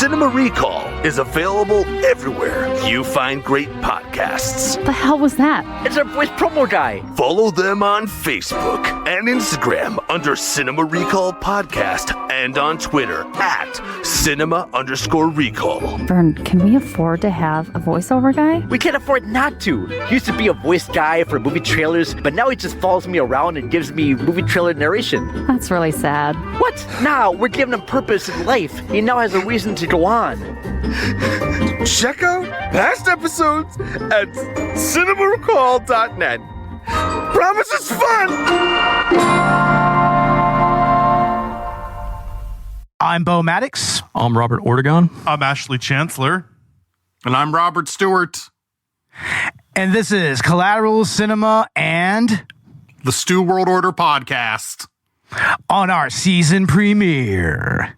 Cinema Recall is available everywhere you find great podcasts. The hell was that? It's our voice promo guy. Follow them on Facebook and Instagram under Cinema Recall Podcast and on Twitter at Cinema_Recall. Vern, can we afford to have a voiceover guy? We can't afford not to. He used to be a voice guy for movie trailers, but now he just follows me around and gives me movie trailer narration. That's really sad. What? Now we're giving him purpose in life. He now has a reason to go on. Check out past episodes at cinemarecall.net. Promise it's fun! I'm Bo Maddox. I'm Robert Ortegon. I'm Ashley Chancellor. And I'm Robert Stewart. And this is Collateral Cinema and the SWO World Order podcast. On our season premiere.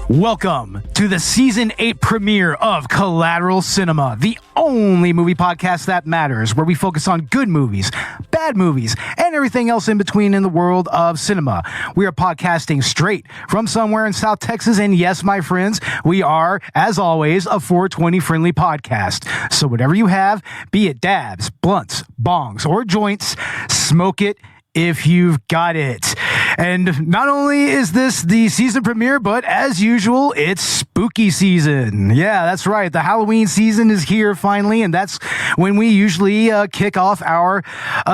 Welcome to the Season 8 premiere of Collateral Cinema, the only movie podcast that matters, where we focus on good movies, bad movies, and everything else in between in the world of cinema. We are podcasting straight from somewhere in South Texas, and yes, my friends, we are, as always, a 420-friendly podcast. So whatever you have, be it dabs, blunts, bongs, or joints, smoke it if you've got it. And not only is this the season premiere, but as usual, it's spooky season. Yeah, that's right. The Halloween season is here finally, and that's when we usually kick off our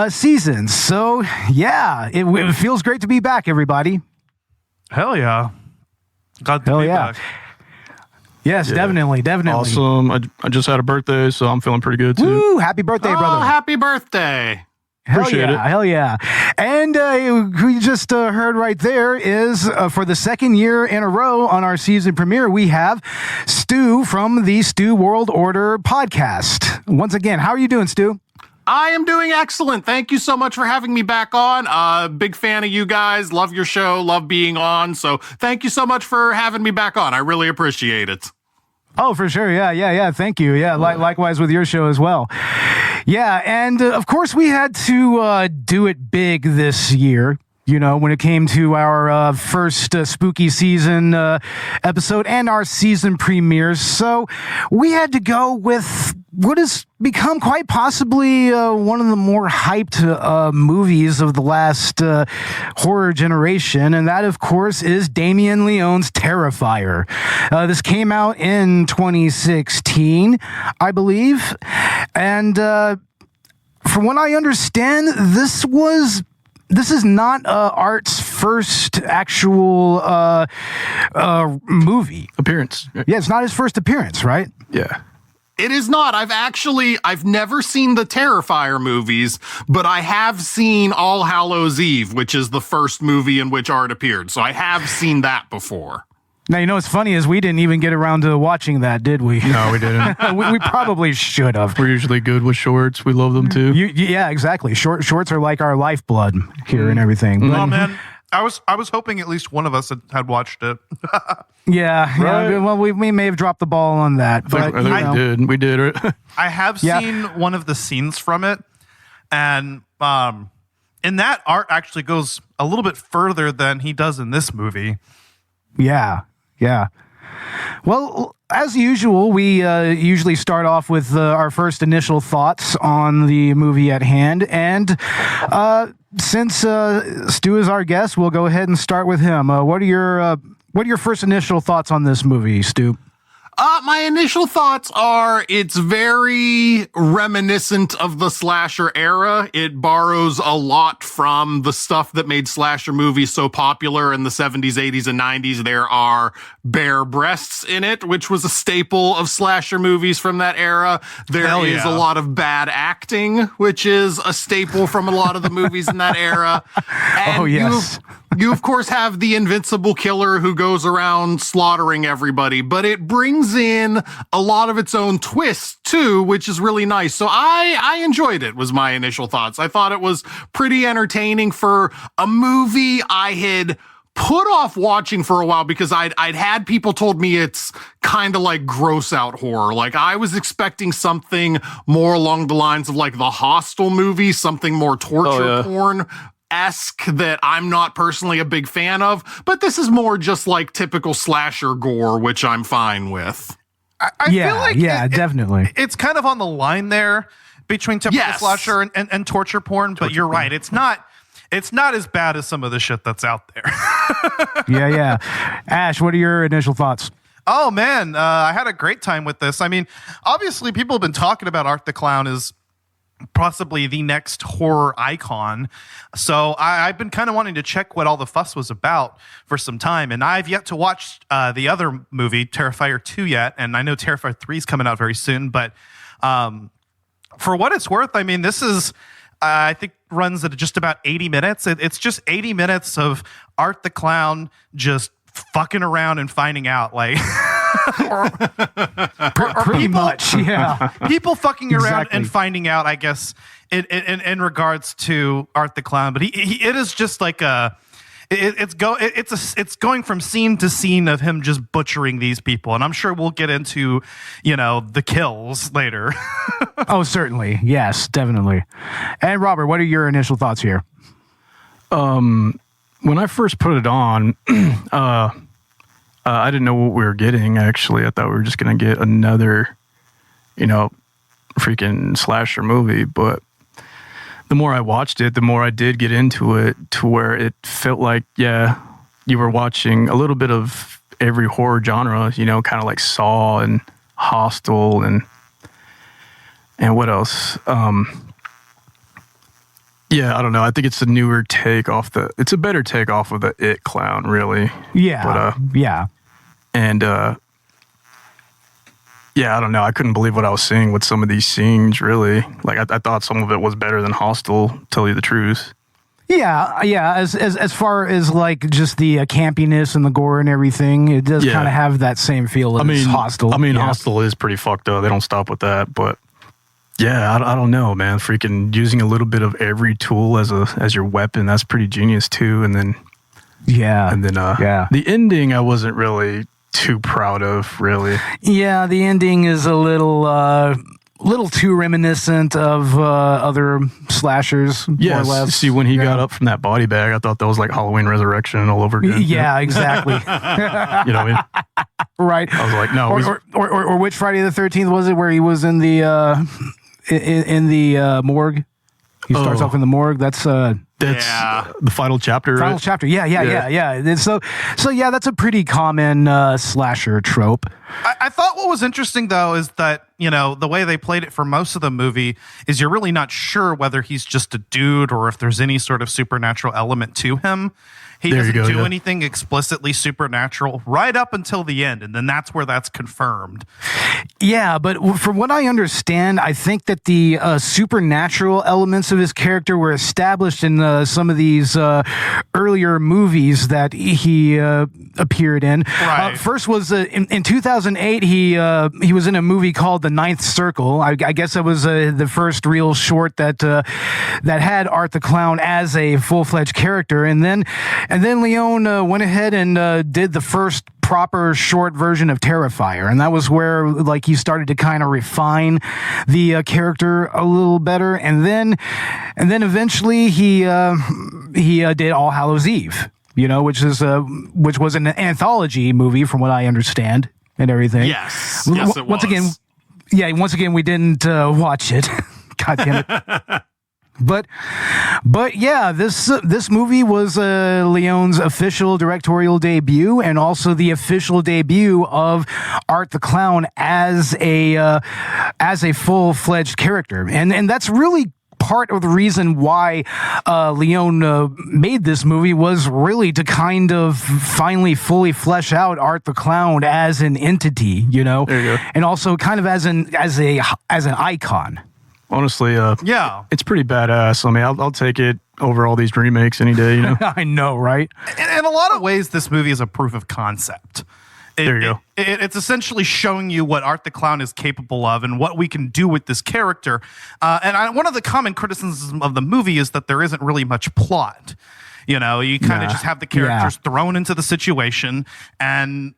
seasons. So, yeah, it feels great to be back, everybody. Hell yeah. Glad to be back. Yes, yeah. Definitely. Awesome. I just had a birthday, so I'm feeling pretty good, too. Woo, happy birthday, brother. Happy birthday. Hell yeah. And we just heard right there is for the second year in a row on our season premiere, we have Stu from the SWO World Order podcast. Once again, how are you doing, Stu? I am doing excellent. Thank you so much for having me back on. Big fan of you guys. Love your show. Love being on. So thank you so much for having me back on. I really appreciate it. Oh, for sure. Yeah. Thank you. Yeah, likewise with your show as well. Yeah, and of course we had to do it big this year, you know, when it came to our first spooky season episode and our season premieres. So we had to go with what has become quite possibly one of the more hyped movies of the last horror generation, and that, of course, is Damien Leone's Terrifier. This came out in 2016, I believe, and from what I understand, this is not Art's first actual movie appearance. Yeah, it's not his first appearance, right? Yeah. It is not. I've never seen the Terrifier movies, but I have seen All Hallows Eve, which is the first movie in which Art appeared. So I have seen that before. Now, you know what's funny is we didn't even get around to watching that, did we? No, we didn't. we probably should have. We're usually good with shorts. We love them too. Yeah, exactly. Shorts are like our lifeblood here and everything. Oh, man. I was hoping at least one of us had watched it. Yeah. Well, we may have dropped the ball on that. I think we did. I have seen one of the scenes from it, and in that, Art actually goes a little bit further than he does in this movie. Yeah. Well, as usual, we usually start off with our first initial thoughts on the movie at hand. And since Stu is our guest, we'll go ahead and start with him. What are your first initial thoughts on this movie, Stu? My initial thoughts are it's very reminiscent of the slasher era. It borrows a lot from the stuff that made slasher movies so popular in the 70s, 80s, and 90s. There are bare breasts in it, which was a staple of slasher movies from that era. There is a lot of bad acting, which is a staple from a lot of the movies in that era. And you of course have the invincible killer who goes around slaughtering everybody, but it brings in a lot of its own twists too, which is really nice. So I enjoyed it, was my initial thoughts. I thought it was pretty entertaining for a movie I had put off watching for a while because I'd had people told me it's kind of like gross out horror. Like I was expecting something more along the lines of like the Hostel movie, something more torture porn-esque that I'm not personally a big fan of, but this is more just like typical slasher gore, which I'm fine with. I feel like definitely. It's kind of on the line there between typical slasher and torture porn, but you're right. It's not as bad as some of the shit that's out there. Yeah. Ash, what are your initial thoughts? Oh, man. I had a great time with this. I mean, obviously, people have been talking about Art the Clown as possibly the next horror icon. So I've been kind of wanting to check what all the fuss was about for some time. And I've yet to watch the other movie, Terrifier 2, yet. And I know Terrifier 3 is coming out very soon. But for what it's worth, I mean, this is... I think runs at just about 80 minutes. It's just 80 minutes of Art the Clown just fucking around and finding out, like, pretty much, yeah. People fucking around and finding out, I guess, in regards to Art the Clown. But it is just like it's going from scene to scene of him just butchering these people, and I'm sure we'll get into the kills later. Oh, certainly, yes, definitely. And Robert, what are your initial thoughts here? When I first put it on, I didn't know what we were getting. Actually, I thought we were just gonna get another, freaking slasher movie, but. The more I watched it, the more I did get into it to where it felt like, you were watching a little bit of every horror genre, kind of like Saw and Hostel and what else? I don't know. I think it's a newer take it's a better take off of the It Clown, really. Yeah. But, And, I don't know. I couldn't believe what I was seeing with some of these scenes, really. Like, I thought some of it was better than Hostel, to tell you the truth. Yeah. As far as, like, just the campiness and the gore and everything, it does kind of have that same feel as Hostel. Hostel is pretty fucked up. They don't stop with that. But, I don't know, man. Freaking using a little bit of every tool as your weapon, that's pretty genius, too. And then... the ending, I wasn't really... too proud of, really. Yeah, the ending is a little too reminiscent of other slashers, more or less. See, when he got up from that body bag, I thought that was like Halloween Resurrection all over again. Yeah, exactly. You know what I mean? Right. I was like, no. Or which Friday the 13th was it where he was in the morgue? He starts off in the morgue. That's the final chapter. Final chapter. Yeah. So that's a pretty common slasher trope. I thought what was interesting though is that the way they played it for most of the movie is you're really not sure whether he's just a dude or if there's any sort of supernatural element to him. He doesn't do anything explicitly supernatural right up until the end, and then that's where that's confirmed. Yeah, but from what I understand, I think that the supernatural elements of his character were established in some of these earlier movies that he appeared in. Right. First was in 2008, he was in a movie called The Ninth Circle. I guess that was the first real short that had Art the Clown as a full-fledged character, and then Leone went ahead and did the first proper short version of Terrifier, and that was where he started to kind of refine the character a little better, and then eventually he did All Hallows Eve, which was an anthology movie from what I understand and everything. Yes, it was. Once again, we didn't watch it. God damn it. But yeah, this movie was Leone's official directorial debut, and also the official debut of Art the Clown as a full-fledged character, and that's really part of the reason why Leone made this movie, was really to kind of finally fully flesh out Art the Clown as an entity, you know, There you go. and also kind of as an icon. Honestly, Yeah. it's pretty badass. I mean, I'll take it over all these remakes any day, you know? I know, right? In a lot of ways, this movie is a proof of concept. There you go. It's essentially showing you what Art the Clown is capable of and what we can do with this character. One of the common criticisms of the movie is that there isn't really much plot. You know, you kind of just have the characters thrown into the situation, and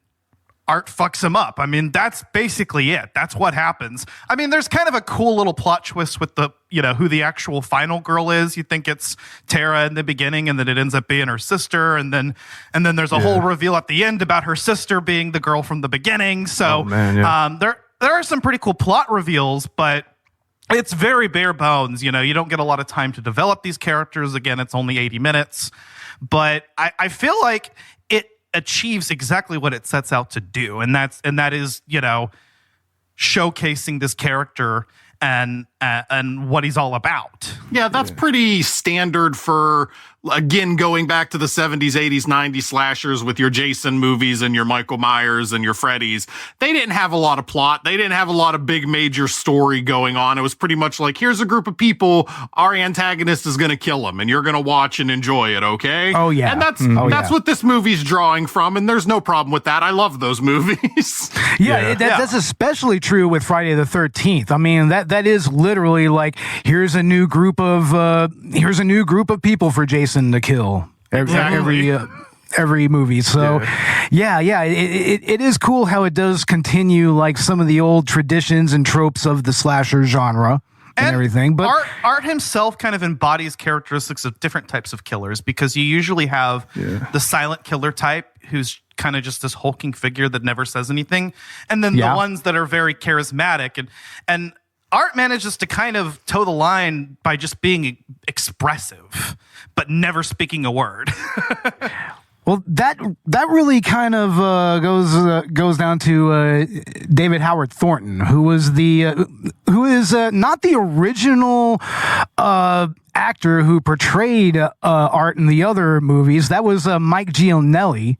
Art fucks him up. I mean, that's basically it. That's what happens. I mean, there's kind of a cool little plot twist with the, you know, who the actual final girl is. You think it's Tara in the beginning, and then it ends up being her sister, and then there's a whole reveal at the end about her sister being the girl from the beginning. So there are some pretty cool plot reveals, but it's very bare bones. You know, you don't get a lot of time to develop these characters. Again, it's only 80 minutes, but I feel like it achieves exactly what it sets out to do, and that is, you know, showcasing this character and what he's all about. Yeah, that's pretty standard for, again, going back to the 70s, 80s, 90s slashers with your Jason movies and your Michael Myers and your Freddys. They didn't have a lot of plot. They didn't have a lot of big major story going on. It was pretty much like, here's a group of people, our antagonist is going to kill them, and you're going to watch and enjoy it, okay? Oh, yeah. And that's what this movie's drawing from, and there's no problem with that. I love those movies. That's especially true with Friday the 13th. I mean, that is literally like, here's a new group of people for Jason to kill every movie. So it is cool how it does continue like some of the old traditions and tropes of the slasher genre and everything. But Art himself kind of embodies characteristics of different types of killers, because you usually have the silent killer type, who's kind of just this hulking figure that never says anything, and then the ones that are very charismatic, and Art manages to kind of toe the line by just being expressive, but never speaking a word. Well, that really kind of goes down to David Howard Thornton, who is not the original actor who portrayed Art in the other movies. That was Mike Giannelli,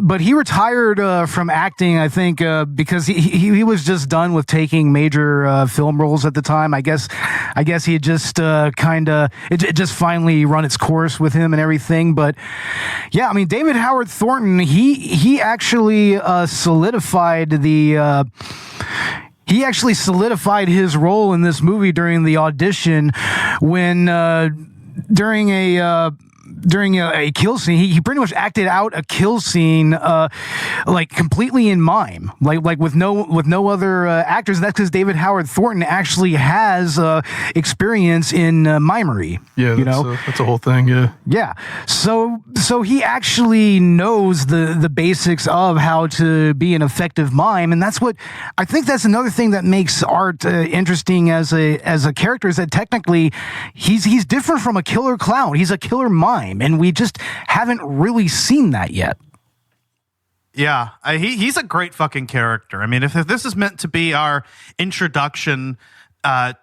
but he retired from acting, I think, because he was just done with taking major film roles at the time. I guess he had just it just finally run its course with him and everything. But yeah, I mean, David Howard Thornton, he actually solidified his role in this movie during the audition when during a kill scene, he pretty much acted out a kill scene like completely in mime, like with no other actors. And that's because David Howard Thornton actually has experience in mimery. Yeah, that's a whole thing. Yeah. So he actually knows the basics of how to be an effective mime, and that's what I think. That's another thing that makes Art interesting as a character, is that technically he's different from a killer clown. He's a killer mime, and we just haven't really seen that yet. Yeah, he's a great fucking character. I mean, if this is meant to be our introduction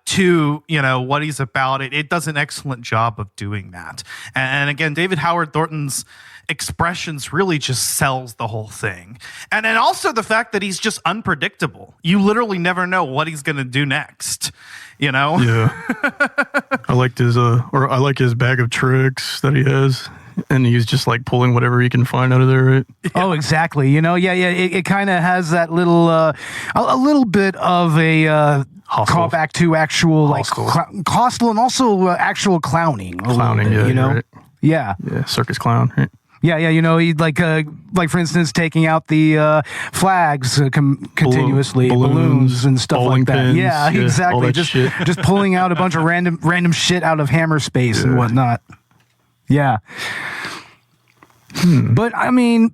to, you know, what he's about, it does an excellent job of doing that. And again, David Howard Thornton's expressions really just sells the whole thing. And also the fact that he's just unpredictable. You literally never know what he's going to do next, you know? Yeah. I liked I like his bag of tricks that he has. And he's just like pulling whatever he can find out of there, right? Oh, exactly. You know, it kind of has that little, a little bit of a callback to actual hostile and also actual clowning. Clowning, bit, yeah, you know, right. Yeah, circus clown, right? Yeah, you know, he like for instance, taking out the flags continuously, balloons and stuff like that. Pins, yeah, exactly. Just pulling out a bunch of random shit out of hammer space and whatnot. Yeah. But I mean,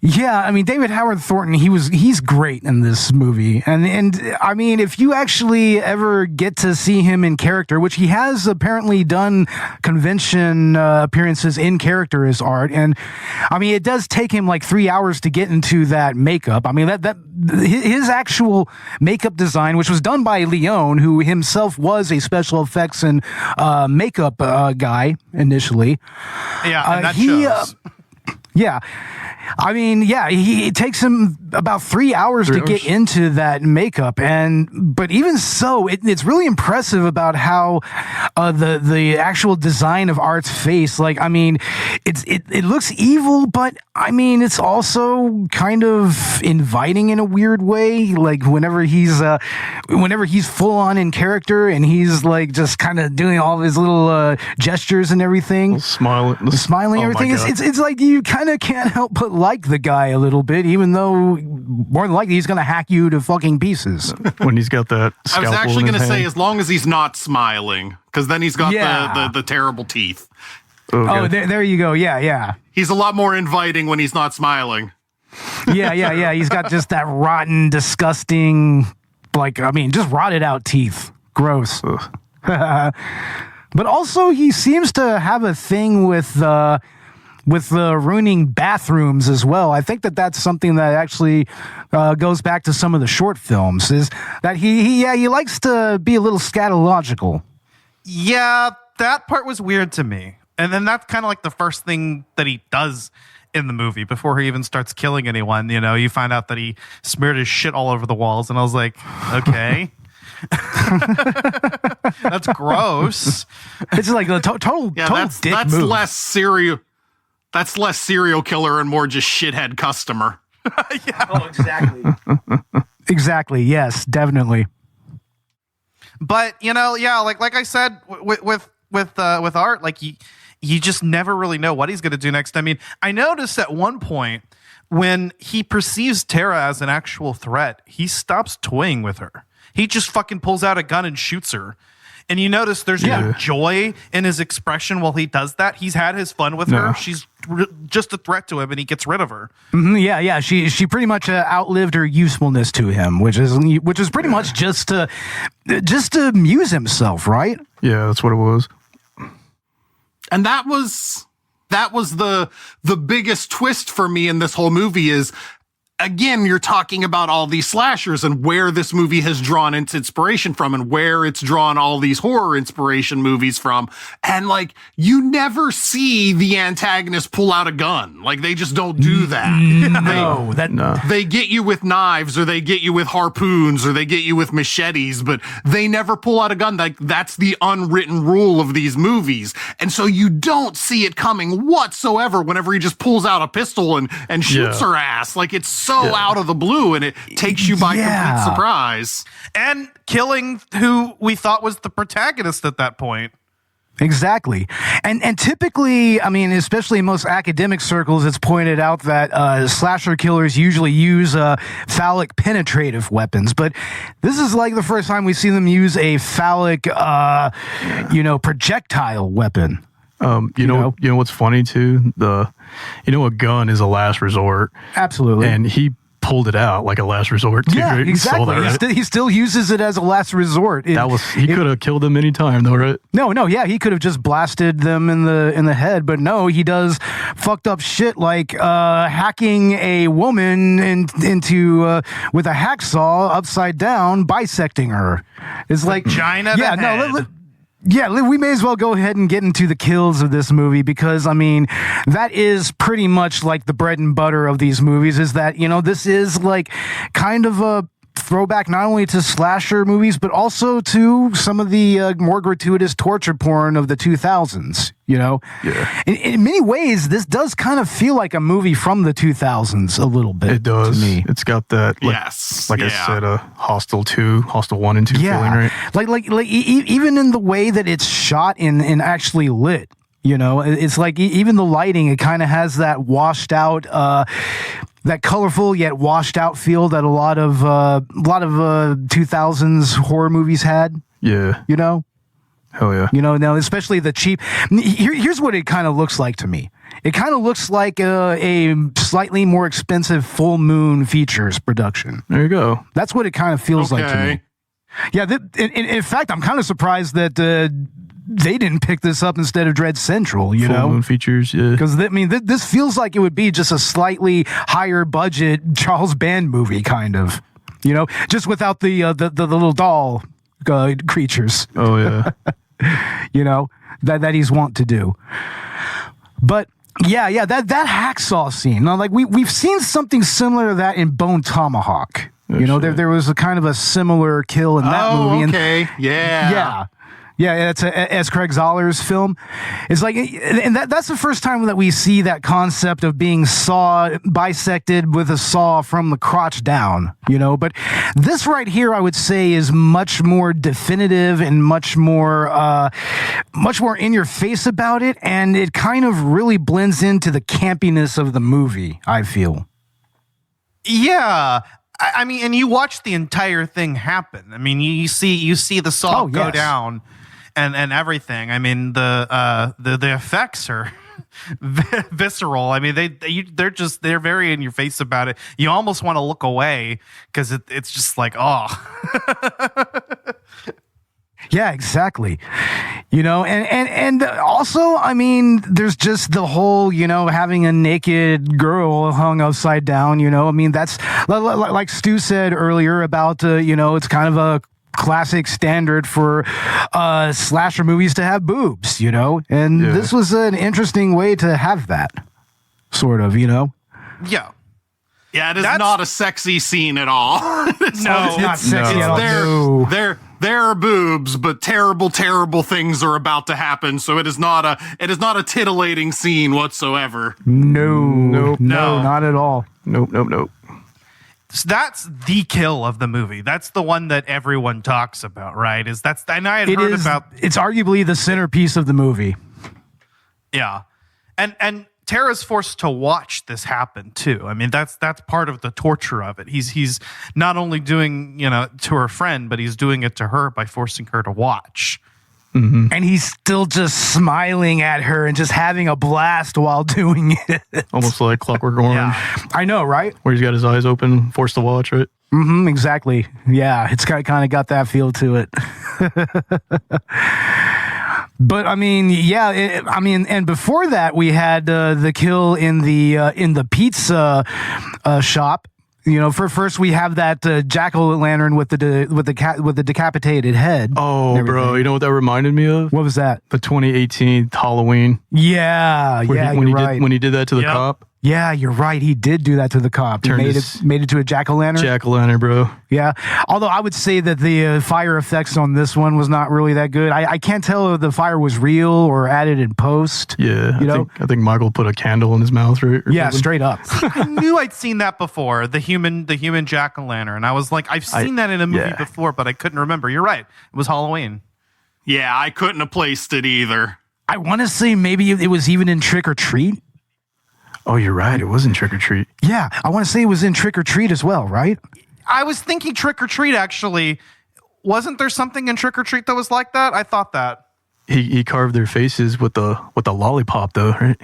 Yeah, I mean, David Howard Thornton, he's great in this movie. And I mean, if you actually ever get to see him in character, which he has apparently done convention appearances in character as Art, and I mean, it does take him like 3 hours to get into that makeup. I mean, that his actual makeup design, which was done by Leone, who himself was a special effects and makeup guy initially. Yeah, and that shows. Yeah. I mean, yeah, it takes him about 3 hours to get into that makeup, but even so, it's really impressive about how the actual design of Art's face. Like, I mean, it looks evil, but I mean, it's also kind of inviting in a weird way. Like whenever he's full on in character and he's like just kind of doing all his little gestures and everything, smiling, everything. It's like you kind of can't help but like the guy a little bit, even though more than likely he's going to hack you to fucking pieces. When he's got that I was scalpel actually in going his to say, hand. as long as he's not smiling, because then he's got Yeah. the terrible teeth. Oh, there you go. Yeah. He's a lot more inviting when he's not smiling. Yeah. He's got just that rotten, disgusting, like, I mean, just rotted out teeth. Gross. But also, he seems to have a thing with ruining bathrooms as well. I think that's something that actually goes back to some of the short films, is that he likes to be a little scatological. Yeah, that part was weird to me. And then that's kind of like the first thing that he does in the movie before he even starts killing anyone. You know, you find out that he smeared his shit all over the walls, and I was like, okay. That's gross. It's like a total that's dick move. less serial. That's less serial killer and more just shithead customer. Yeah. Oh, exactly. Exactly. Yes, definitely. But you know, yeah, like I said, with Art, like you just never really know what he's going to do next. I mean, I noticed at one point when he perceives Tara as an actual threat, he stops toying with her. He just fucking pulls out a gun and shoots her. And you notice there's no joy in his expression while he does that. He's had his fun with her. She's just a threat to him, and he gets rid of her. Mm-hmm, yeah. She pretty much outlived her usefulness to him, which is pretty much just to amuse himself, right? Yeah, that's what it was. And that was the biggest twist for me in this whole movie is, again, you're talking about all these slashers and where this movie has drawn its inspiration from and where it's drawn all these horror inspiration movies from. And like, you never see the antagonist pull out a gun. Like, they just don't do that. No. They get you with knives, or they get you with harpoons, or they get you with machetes, but they never pull out a gun. Like, that's the unwritten rule of these movies. And so you don't see it coming whatsoever whenever he just pulls out a pistol and shoots her ass. Like, it's so out of the blue, and it takes you by complete surprise. And killing who we thought was the protagonist at that point. Exactly. And typically, I mean, especially in most academic circles, it's pointed out that slasher killers usually use phallic penetrative weapons. But this is like the first time we see them use a phallic, projectile weapon. You know what's funny too? A gun is a last resort. Absolutely. And he pulled it out like a last resort too. Yeah, right? exactly. That, right? He still uses it as a last resort. He could have killed them any time though, right? No, yeah, he could have just blasted them in the head, but no, he does fucked up shit like hacking a woman into with a hacksaw upside down, bisecting her. It's like Vagina to head. We may as well go ahead and get into the kills of this movie, because, I mean, that is pretty much like the bread and butter of these movies, is that, this is like kind of a throwback not only to slasher movies, but also to some of the more gratuitous torture porn of the 2000s, Yeah. In many ways, this does kind of feel like a movie from the 2000s a little bit. It does. To me. It's got that, I said, Hostel 1 and 2 feeling, right? Like even in the way that it's shot and actually lit. It's like even the lighting, it kind of has that washed out, that colorful yet washed out feel that a lot of 2000s horror movies had. Yeah. Hell yeah. You know, now especially the cheap. Here's what it kind of looks like to me. It kind of looks like a slightly more expensive Full Moon Features production. There you go. That's what it kind of feels like to me. Yeah, in fact, I'm kind of surprised that they didn't pick this up instead of Dread Central, you know? Full Moon Features, yeah. Because, I mean, this feels like it would be just a slightly higher budget Charles Band movie, kind of. You know, just without the little doll creatures. Oh, yeah. You know, that he's wont to do. But yeah, that hacksaw scene. Now, like we've seen something similar to that in Bone Tomahawk. You know, there was a kind of a similar kill in that movie. Okay. Yeah. Yeah, it's as Craig Zoller's film. It's like, and that's the first time that we see that concept of being bisected with a saw from the crotch down, you know. But this right here, I would say, is much more definitive and much more in your face about it, and it kind of really blends into the campiness of the movie, I feel. Yeah. I mean, and you watch the entire thing happen. I mean, you see the saw go down. And everything. I mean, the effects are visceral. I mean, they're very in your face about it. You almost want to look away because it's just like, oh. Yeah, exactly. You know, and also, I mean, there's just the whole, you know, having a naked girl hung upside down. You know, I mean, that's like Stu said earlier about, you know, it's kind of a classic standard for slasher movies to have boobs, you know, and this was an interesting way to have that, sort of, you know. Yeah, it is not a sexy scene at all. It's not sexy at all. There are boobs, but terrible things are about to happen. So it is not a titillating scene whatsoever. No, not at all. Nope. So that's the kill of the movie. That's the one that everyone talks about, right? And I had heard about. It's arguably the centerpiece of the movie. Yeah, and Tara's forced to watch this happen too. I mean, that's part of the torture of it. He's not only doing, you know, to her friend, but he's doing it to her by forcing her to watch. Mm-hmm. And he's still just smiling at her and just having a blast while doing it. Almost like Clockwork Orange. Yeah. I know, right? Where he's got his eyes open, forced to watch, right? Mm-hmm, exactly. Yeah, it's kind of got that feel to it. But I mean, and before that, we had the kill in the pizza shop. You know, first we have that jack-o'-lantern with the decapitated head. Oh, bro, you know what that reminded me of? What was that? The 2018 Halloween. Yeah, when he did that to the cop. Yeah, you're right. He did do that to the cop. He made it to a jack-o'-lantern. Jack-o'-lantern, bro. Yeah. Although I would say that the fire effects on this one was not really that good. I can't tell if the fire was real or added in post. Yeah. I think Michael put a candle in his mouth, right? Yeah, something. Straight up. I knew I'd seen that before. The human jack-o'-lantern. I was like, I've seen that in a movie before, but I couldn't remember. You're right. It was Halloween. Yeah, I couldn't have placed it either. I want to say maybe it was even in Trick or Treat. Oh, you're right. It was in Trick or Treat. Yeah, I want to say it was in Trick or Treat as well, right? I was thinking Trick or Treat, actually. Wasn't there something in Trick or Treat that was like that? I thought that. He carved their faces with the lollipop, though, right?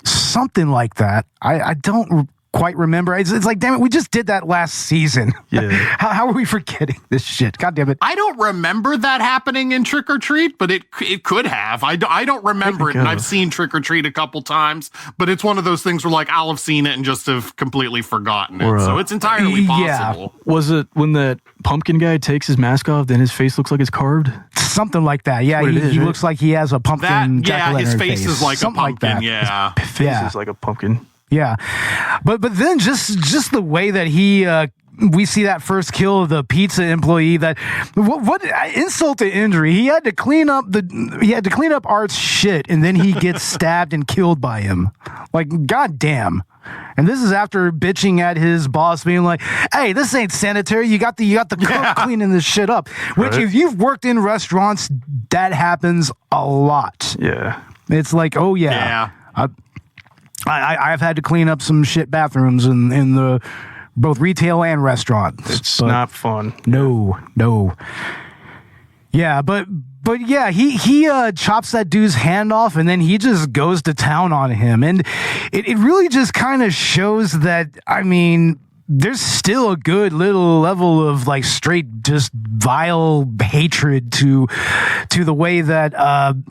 Something like that. I don't quite remember. It's like, damn it, we just did that last season. Yeah. How are we forgetting this shit? God damn it. I don't remember that happening in Trick or Treat, but it could have. I don't remember it, and I've seen Trick or Treat a couple times, but it's one of those things where, like, I'll have seen it and just have completely forgotten it. So it's entirely possible. Was it when that pumpkin guy takes his mask off, then his face looks like it's carved? Something like that. Yeah, he looks like he has a pumpkin. His face is like something a pumpkin. Like His face is like a pumpkin. Yeah, but then just the way that he we see that first kill of the pizza employee. That what insult to injury. He had to clean up Art's shit, and then he gets stabbed and killed by him. Like, goddamn. And this is after bitching at his boss, being like, "Hey, this ain't sanitary. You got the cook cleaning this shit up." Which, if you've worked in restaurants, that happens a lot. Yeah, it's like, oh yeah. I've had to clean up some shit bathrooms in the both retail and restaurants. It's not fun. No. Yeah, but But yeah, he chops that dude's hand off, and then he just goes to town on him, and it really just kind of shows that, I mean, there's still a good little level of like straight just vile hatred to the way that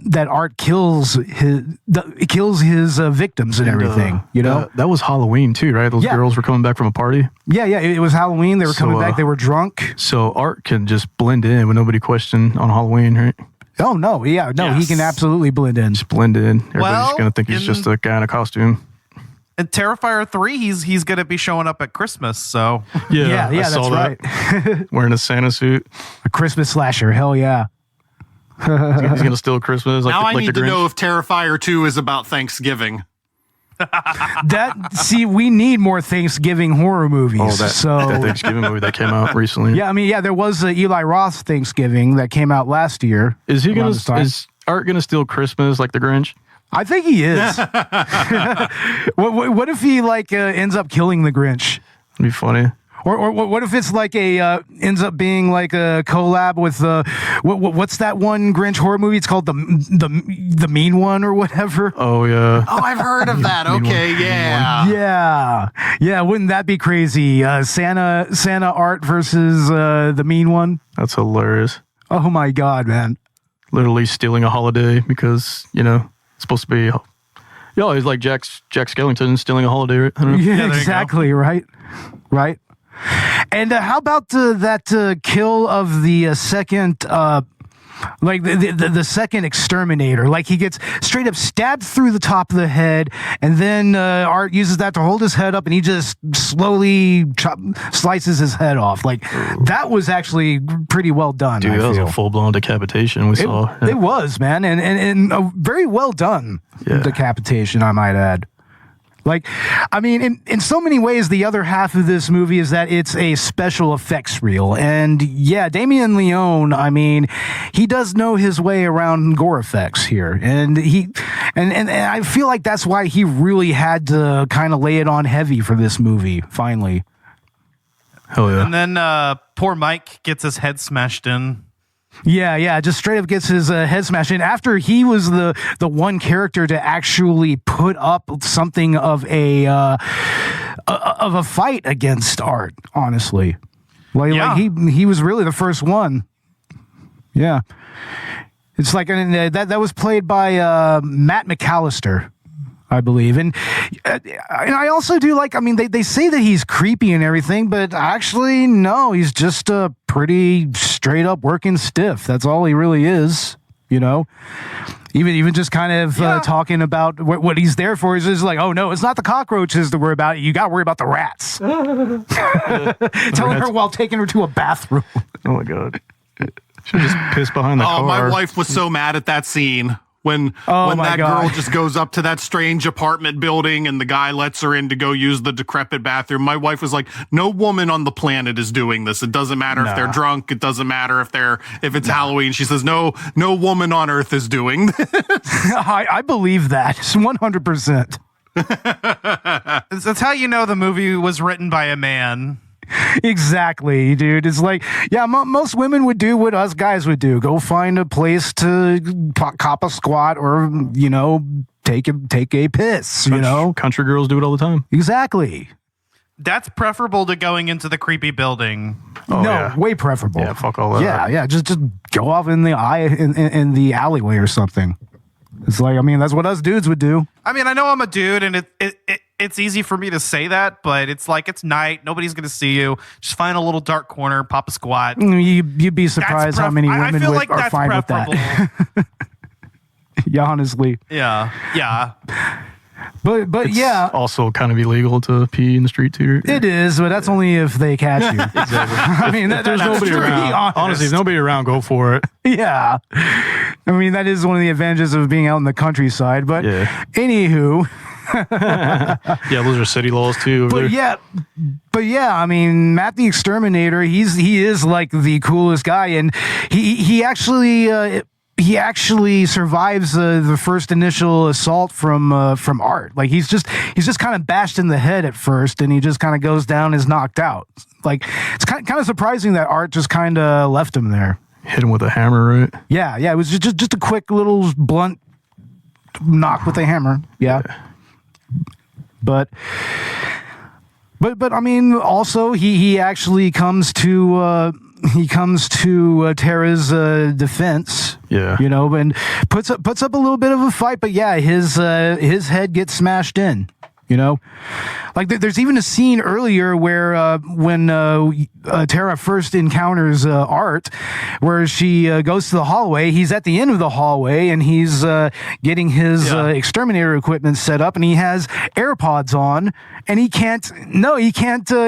that Art kills his victims and everything. You know, that was Halloween too, right? Those girls were coming back from a party. Yeah, it was Halloween. They were coming back. They were drunk. So Art can just blend in with nobody question on Halloween, right? Oh no, he can absolutely blend in. Just blend in. Everybody's just gonna think he's just a guy in a costume. In Terrifier 3, he's going to be showing up at Christmas, so... Yeah, I saw that's that. right. Wearing a Santa suit. A Christmas slasher, hell yeah. He's going to steal Christmas. Now I like need to know if Terrifier 2 is about Thanksgiving. We need more Thanksgiving horror movies. That Thanksgiving movie that came out recently. Yeah, I mean, there was Eli Roth Thanksgiving that came out last year. Is Art going to steal Christmas like the Grinch? I think he is. What if he ends up killing the Grinch? It'd be funny. Or what if it's like ends up being like a collab with what's that one Grinch horror movie? It's called the Mean One or whatever. Oh yeah. Oh, I've heard of that. Okay, yeah. Wouldn't that be crazy? Santa Art versus the Mean One. That's hilarious. Oh my God, man! Literally stealing a holiday because it's supposed to be. Yeah, he's like Jack Skellington stealing a holiday. Right? Yeah, exactly. Right. And how about that kill of the second, like the second exterminator? Like he gets straight up stabbed through the top of the head, and then Art uses that to hold his head up, and he just slowly slices his head off. Like that was actually pretty well done. Dude, that was a full blown decapitation we saw. Yeah. It was, man, and a very well done decapitation, I might add. Like, I mean, in so many ways, the other half of this movie is that it's a special effects reel. And yeah, Damien Leone, I mean, he does know his way around gore effects here. And and I feel like that's why he really had to kind of lay it on heavy for this movie, finally. Hell yeah. And then poor Mike gets his head smashed in. Yeah, just straight up gets his head smashed in after he was the one character to actually put up something of a fight against Art. Honestly, like he was really the first one. Yeah, it's like that was played by Matt McAllister, I believe. And I also do like, I mean, they say that he's creepy and everything, but actually, no, he's just a pretty straight up working stiff. That's all he really is, Even just kind of talking about what he's there for is just like, oh no, it's not the cockroaches to worry about. You got to worry about the rats. Telling her while taking her to a bathroom. Oh my God. Should just piss behind the car. Oh, my wife was so mad at that scene. When that girl just goes up to that strange apartment building and the guy lets her in to go use the decrepit bathroom, my wife was like, no woman on the planet is doing this. It doesn't matter if they're drunk. It doesn't matter if it's Halloween. She says, no woman on earth is doing this. I believe that 100%. That's how you know the movie was written by a man. Exactly, dude. It's like, most women would do what us guys would do. Go find a place to cop a squat or, take a piss, Country girls do it all the time. Exactly. That's preferable to going into the creepy building. Way preferable. Yeah, fuck all that. Yeah. Just go off in the in the alleyway or something. It's like, I mean, that's what us dudes would do. I mean, I know I'm a dude, and it's easy for me to say that, but it's like, it's night. Nobody's going to see you. Just find a little dark corner, pop a squat. You'd be surprised how many women are fine with that. Yeah, honestly. Yeah. But it's yeah. also kind of illegal to pee in the street too. It is, but that's only if they catch you. Exactly. I mean, there's nobody around. Honestly, if nobody around, go for it. Yeah. I mean, that is one of the advantages of being out in the countryside. But anywho. Yeah, those are city laws too. But yeah, I mean, Matt the Exterminator, he is like the coolest guy, and he actually survives the first initial assault from Art. Like he's just kind of bashed in the head at first, and he just kind of goes down and is knocked out. Like it's kind of surprising that Art just kind of left him there. hit him with a hammer, right? Yeah, it was just a quick little blunt knock with a hammer. Yeah. But I mean, also he actually comes to Tara's defense. Yeah. You know, and puts up a little bit of a fight, but yeah, his head gets smashed in. You know, like there's even a scene earlier where when Tara first encounters Art, where she goes to the hallway. He's at the end of the hallway and he's getting his exterminator equipment set up, and he has AirPods on, and he can't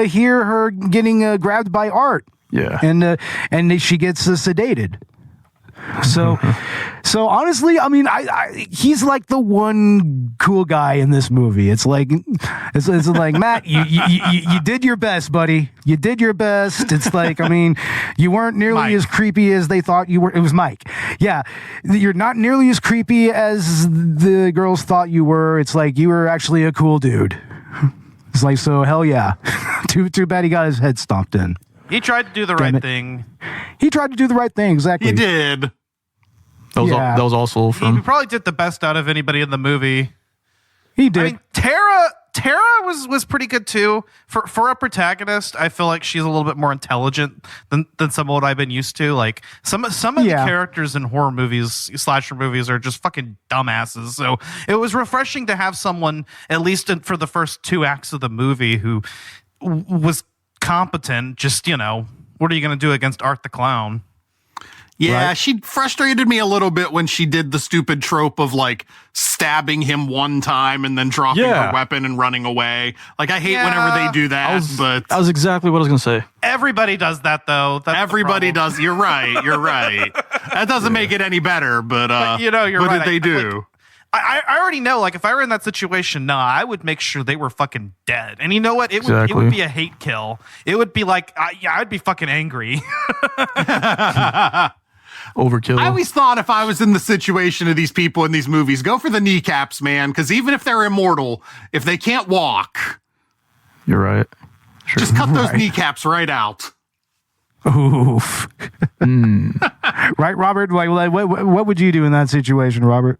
hear her getting grabbed by Art. Yeah, and she gets sedated. So honestly, I mean, he's like the one cool guy in this movie. It's like Matt, you did your best, buddy. You did your best. It's like, I mean, you weren't nearly as creepy as they thought you were. It was Mike. Yeah, you're not nearly as creepy as the girls thought you were. It's like you were actually a cool dude. It's like, so hell yeah. Too bad he got his head stomped in. He tried to do the right thing. He tried to do the right thing, exactly. He did. That was also from... He probably did the best out of anybody in the movie. He did. I mean, Tara was pretty good too. For a protagonist, I feel like she's a little bit more intelligent than some of what I've been used to. Like some of the characters in horror movies, slasher movies, are just fucking dumbasses. So it was refreshing to have someone, at least for the first 2 acts of the movie, who was competent. Just, you know, what are you going to do against Art the Clown? Yeah, right? She frustrated me a little bit when she did the stupid trope of like stabbing him one time and then dropping her weapon and running away. Like, I hate whenever they do that. But that was exactly what I was going to say. Everybody does that, though. Everybody does. You're right. You're right. That doesn't make it any better. But you know, you're what right. did they do? I already know, like, if I were in that situation, I would make sure they were fucking dead. And you know what? It would be a hate kill. It would be like, I'd be fucking angry. Overkill. I always thought if I was in the situation of these people in these movies, go for the kneecaps, man. Because even if they're immortal, if they can't walk, you're right. Sure. Just cut those kneecaps right out. Oof. Right, Robert? What would you do in that situation, Robert?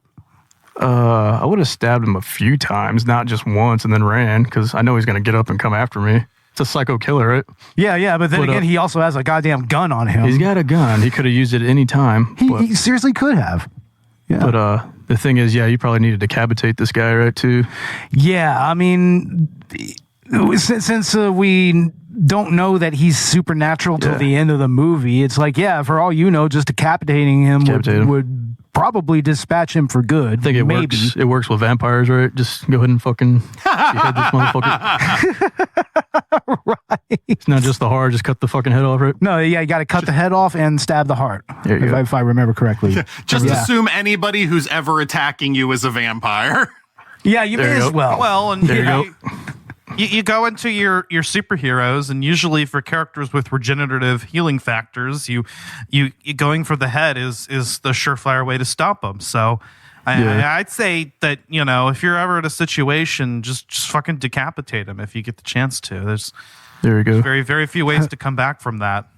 I would have stabbed him a few times, not just once, and then ran, because I know he's going to get up and come after me. It's a psycho killer, right? Yeah, but then again, he also has a goddamn gun on him. He's got a gun. He could have used it at any time. He seriously could have. Yeah. But the thing is, you probably need to decapitate this guy, right, too? Yeah, I mean, since we don't know that he's supernatural till the end of the movie, it's like, for all you know, just decapitating him would probably dispatch him for good. I think it works with vampires, right? Just go ahead and fucking behead this motherfucker. Right. It's not just the heart, just cut the fucking head off, right? No, you got to cut the head off and stab the heart, if I remember correctly. Just assume anybody who's ever attacking you is a vampire. Yeah, you may as well. Well, and there you go. You go into your superheroes, and usually for characters with regenerative healing factors, you going for the head is the surefire way to stop them. So I'd say that, you know, if you're ever in a situation, just fucking decapitate him if you get the chance to. There's very, very few ways to come back from that.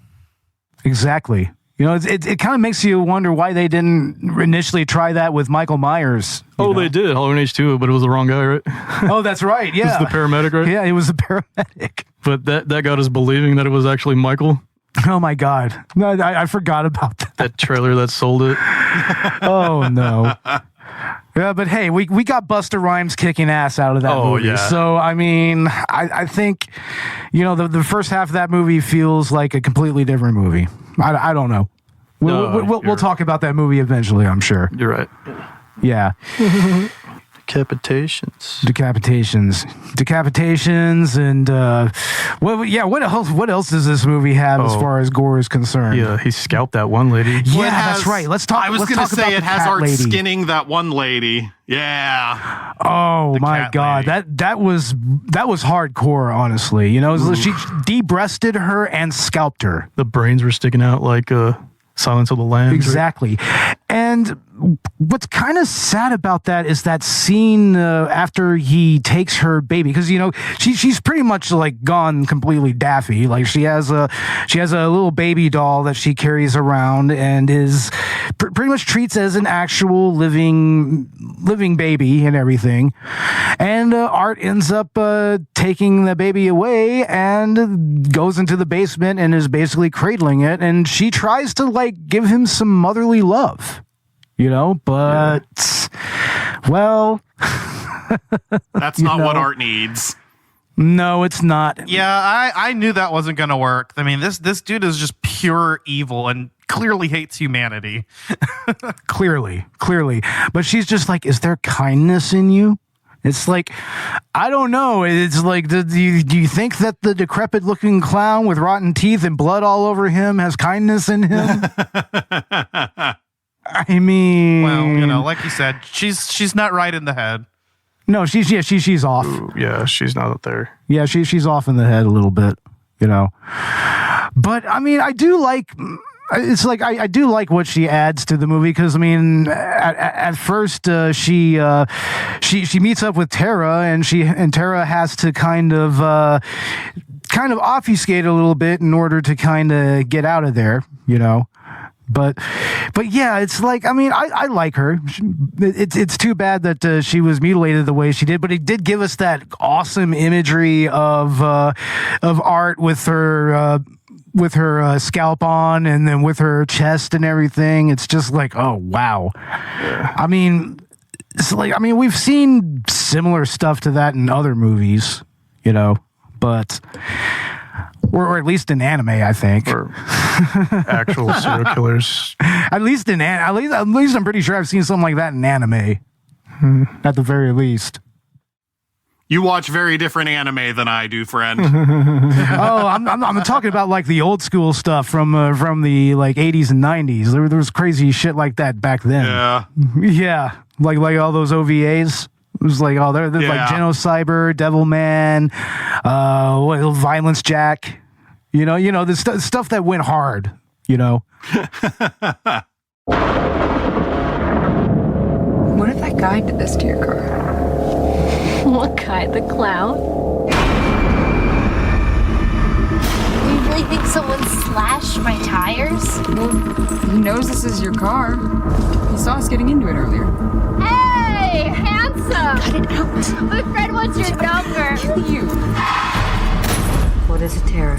Exactly. You know, it kind of makes you wonder why they didn't initially try that with Michael Myers. Oh, they did. Halloween H2, but it was the wrong guy, right? Oh, that's right. Yeah. It was the paramedic, right? Yeah, it was the paramedic. But that got us believing that it was actually Michael. Oh, my God. No, I forgot about that. That trailer that sold it. Oh, no. Yeah, but hey, we got Busta Rhymes kicking ass out of that movie. Yeah. So, I mean, I think, you know, the first half of that movie feels like a completely different movie. I don't know. We'll talk about that movie eventually, I'm sure. You're right. Yeah. Decapitations, and what else does this movie have as far as gore is concerned? Yeah, he scalped that one lady. Yeah, that's right. Let's talk. I was going to say it has Art skinning that one lady. Yeah. Oh my God, that was hardcore. Honestly, you know, she de-breasted her and scalped her. The brains were sticking out like Silence of the Lambs. Exactly. And what's kind of sad about that is that scene after he takes her baby, because she's pretty much like gone completely daffy. Like she has a little baby doll that she carries around and is pretty much treats as an actual living baby and everything. And Art ends up taking the baby away and goes into the basement and is basically cradling it. And she tries to like give him some motherly love. But, well... That's not what Art needs. No, it's not. Yeah, I knew that wasn't going to work. I mean, this dude is just pure evil and clearly hates humanity. Clearly. But she's just like, is there kindness in you? It's like, I don't know. It's like, do you think that the decrepit-looking clown with rotten teeth and blood all over him has kindness in him? I mean, well, like you said, she's not right in the head. No, she's off. Ooh, yeah, she's not there. Yeah, she's off in the head a little bit, But I mean, I do like. It's like I do like what she adds to the movie because I mean, at first she meets up with Tara and Tara has to kind of obfuscate a little bit in order to kind of get out of there, But yeah, it's like, I mean, I like her. It's too bad that she was mutilated the way she did, but it did give us that awesome imagery of Art with her scalp on and then with her chest and everything. It's just like, oh wow. Yeah. I mean, it's like, we've seen similar stuff to that in other movies, but. Or at least in anime, I think. Or actual serial killers. At least I'm pretty sure I've seen something like that in anime. At the very least. You watch very different anime than I do, friend. Oh, I'm talking about like the old school stuff from the like 80s and 90s. There was crazy shit like that back then. Yeah. Yeah, like all those OVAs. It was like, oh, they're like Genocyber, Devilman, Violence Jack, the stuff that went hard, What if that guy did this to your car? What guy? The clown? You really think someone slashed my tires? Well, he knows this is your car. He saw us getting into it earlier. Hey, handsome! Cut it out. My friend wants your number. You. What is it, Tara?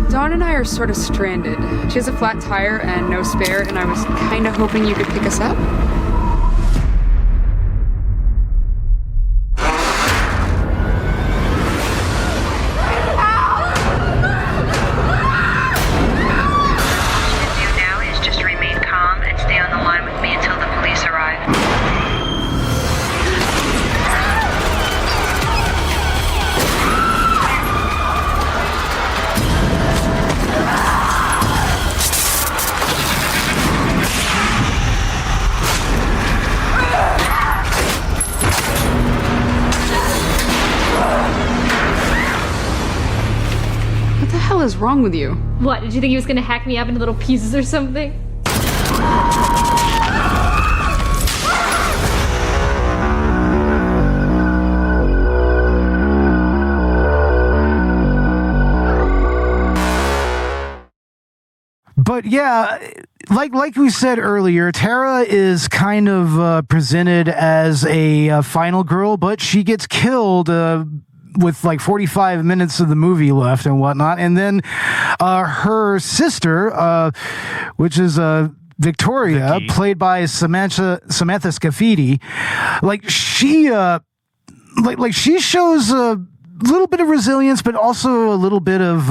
Dawn and I are sort of stranded. She has a flat tire and no spare, and I was kind of hoping you could pick us up. Is wrong with you? What, did you think he was gonna hack me up into little pieces or something? But yeah, like we said earlier, Tara is kind of presented as a final girl, but she gets killed with like 45 minutes of the movie left and whatnot. And then her sister, which is Victoria, Vicky, played by Samantha Scaffidi, like she shows a little bit of resilience, but also a little bit of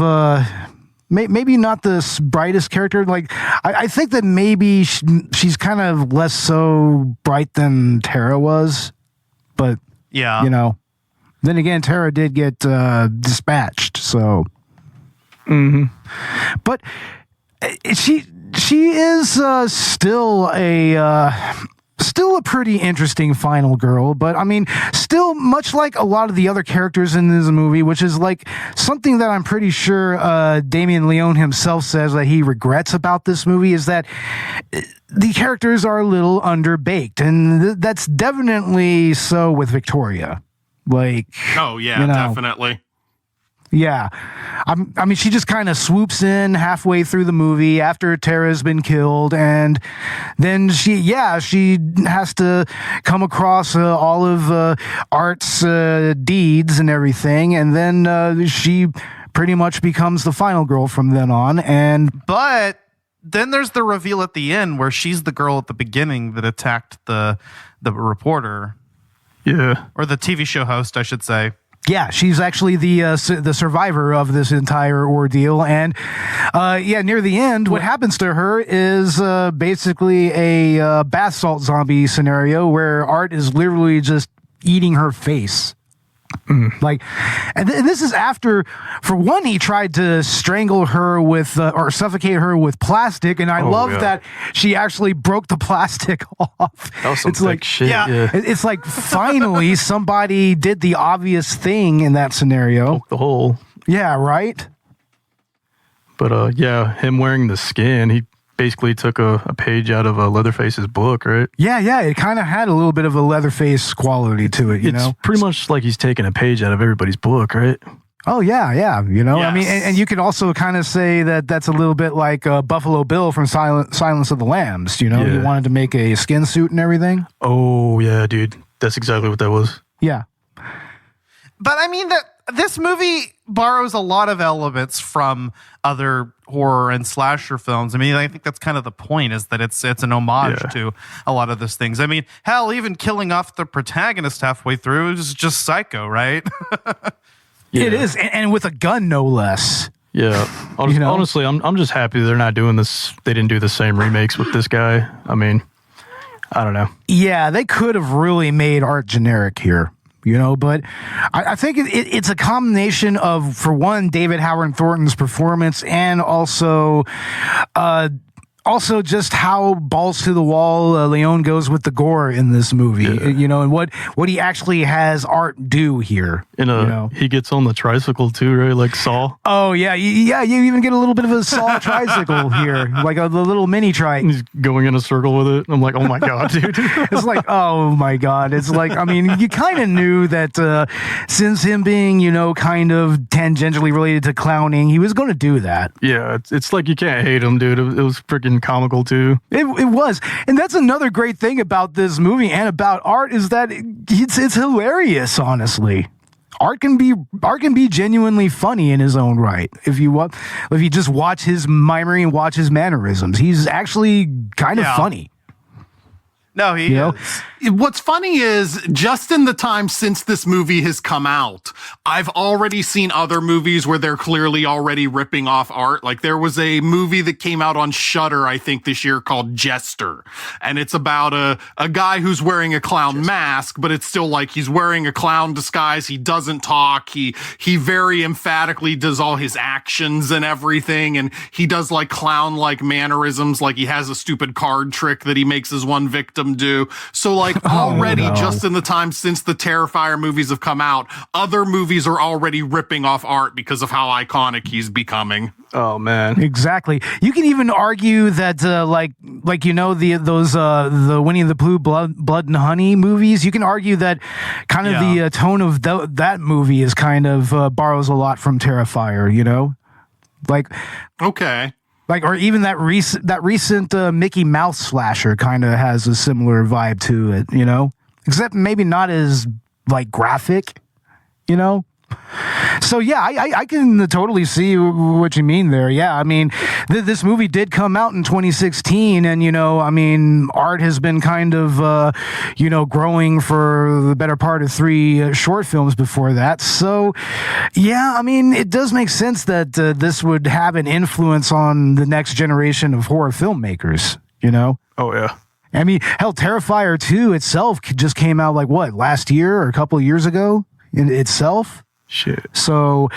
maybe not the brightest character. Like I think that maybe she's kind of less so bright than Tara was, but yeah, Then again, Tara did get dispatched, so. Mm-hmm. But she is still still a pretty interesting final girl, but I mean, still much like a lot of the other characters in this movie, which is like something that I'm pretty sure Damien Leone himself says that he regrets about this movie, is that the characters are a little underbaked, and that's definitely so with Victoria. Like, oh yeah, definitely. Yeah. I mean, she just kind of swoops in halfway through the movie after Tara's been killed, and then she has to come across all of Art's deeds and everything, and then she pretty much becomes the final girl from then on. But then there's the reveal at the end where she's the girl at the beginning that attacked the reporter. Yeah. Or the TV show host, I should say. Yeah, she's actually the survivor of this entire ordeal, and near the end, what happens to her is basically a bath salt zombie scenario where Art is literally just eating her face. Like, and this is after, for one, he tried to strangle her with or suffocate her with plastic, and I love that she actually broke the plastic off. That was some it's like shit. it's like finally somebody did the obvious thing in that scenario. Poke the hole. Yeah, right. But him wearing the skin, he basically took a page out of Leatherface's book, right? Yeah, it kind of had a little bit of a Leatherface quality to it, you know? It's pretty much like he's taking a page out of everybody's book, right? Oh, yeah, you know? Yes. I mean, and you could also kind of say that that's a little bit like Buffalo Bill from Silence of the Lambs, you know? Yeah. He wanted to make a skin suit and everything. Oh, yeah, dude. That's exactly what that was. Yeah. But I mean, this movie borrows a lot of elements from other horror and slasher films. I mean, I think that's kind of the point, is that it's an homage to a lot of those things. I mean, hell, even killing off the protagonist halfway through is just psycho, right? It is, and with a gun, no less. Yeah. Honestly, I'm just happy they're not doing this. They didn't do the same remakes with this guy. I mean, I don't know. Yeah, they could have really made Art generic here. You know, but I think it's a combination of, for one, David Howard Thornton's performance, and also just how balls to the wall Leone goes with the gore in this movie. You know, and what he actually has Art do here. And he gets on the tricycle too, right? Like Saw. Oh yeah, you even get a little bit of a Saw tricycle here, like the little mini trike. He's going in a circle with it. I'm like, oh my god, dude. It's like, oh my god. It's like, I mean, you kind of knew that since him being, you know, kind of tangentially related to clowning, he was going to do that. Yeah, it's like you can't hate him, dude. It was freaking comical too. It was, and that's another great thing about this movie and about Art, is that it's hilarious. Honestly, Art can be genuinely funny in his own right. If you just watch his miming and watch his mannerisms, he's actually kind of funny. No, he is. What's funny is, just in the time since this movie has come out, I've already seen other movies where they're clearly already ripping off Art. Like, there was a movie that came out on Shudder, I think, this year called Jester. And it's about a guy who's wearing a clown mask, but it's still like he's wearing a clown disguise. He doesn't talk. He very emphatically does all his actions and everything. And he does like clown-like mannerisms, like he has a stupid card trick that he makes his one victim do. So like already just in the time since the Terrifier movies have come out, other movies are already ripping off Art because of how iconic he's becoming. Oh man. Exactly. You can even argue that like you know, the Winnie the Pooh Blood and Honey movies, you can argue that kind of the tone of that movie is kind of borrows a lot from Terrifier, you know? Like, okay. Like, or even that recent Mickey Mouse slasher kind of has a similar vibe to it, you know? Except maybe not as, like, graphic, you know? So, yeah, I can totally see what you mean there. Yeah, I mean, this movie did come out in 2016, and, you know, I mean, Art has been kind of, you know, growing for the better part of 3 short films before that. So, yeah, I mean, it does make sense that this would have an influence on the next generation of horror filmmakers, you know? Oh, yeah. I mean, hell, Terrifier 2 itself just came out, like, what, last year or a couple of years ago in itself? Shit. So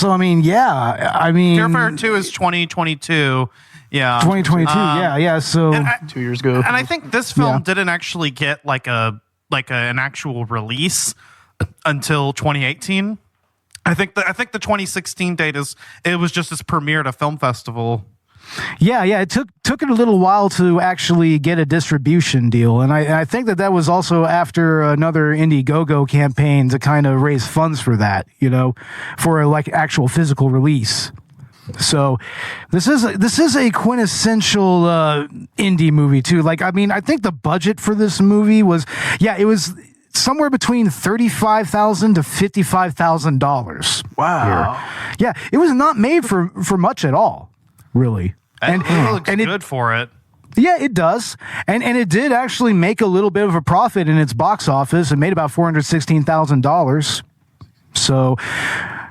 I mean, yeah, I mean, Terrifier 2 is 2022, Yeah. 2022. Yeah. So 2 years ago. And I think this film didn't actually get an actual release until 2018. I think the 2016 date it was just its premiere at a film festival. Yeah. It took it a little while to actually get a distribution deal, and I think that was also after another Indiegogo campaign to kind of raise funds for that, for like actual physical release. So this is a quintessential indie movie too. Like, I mean, I think the budget for this movie was somewhere between $35,000 to $55,000. Wow. Here. Yeah, it was not made for much at all, really. And it looks good for it. Yeah, it does. And it did actually make a little bit of a profit in its box office. It made about $416,000.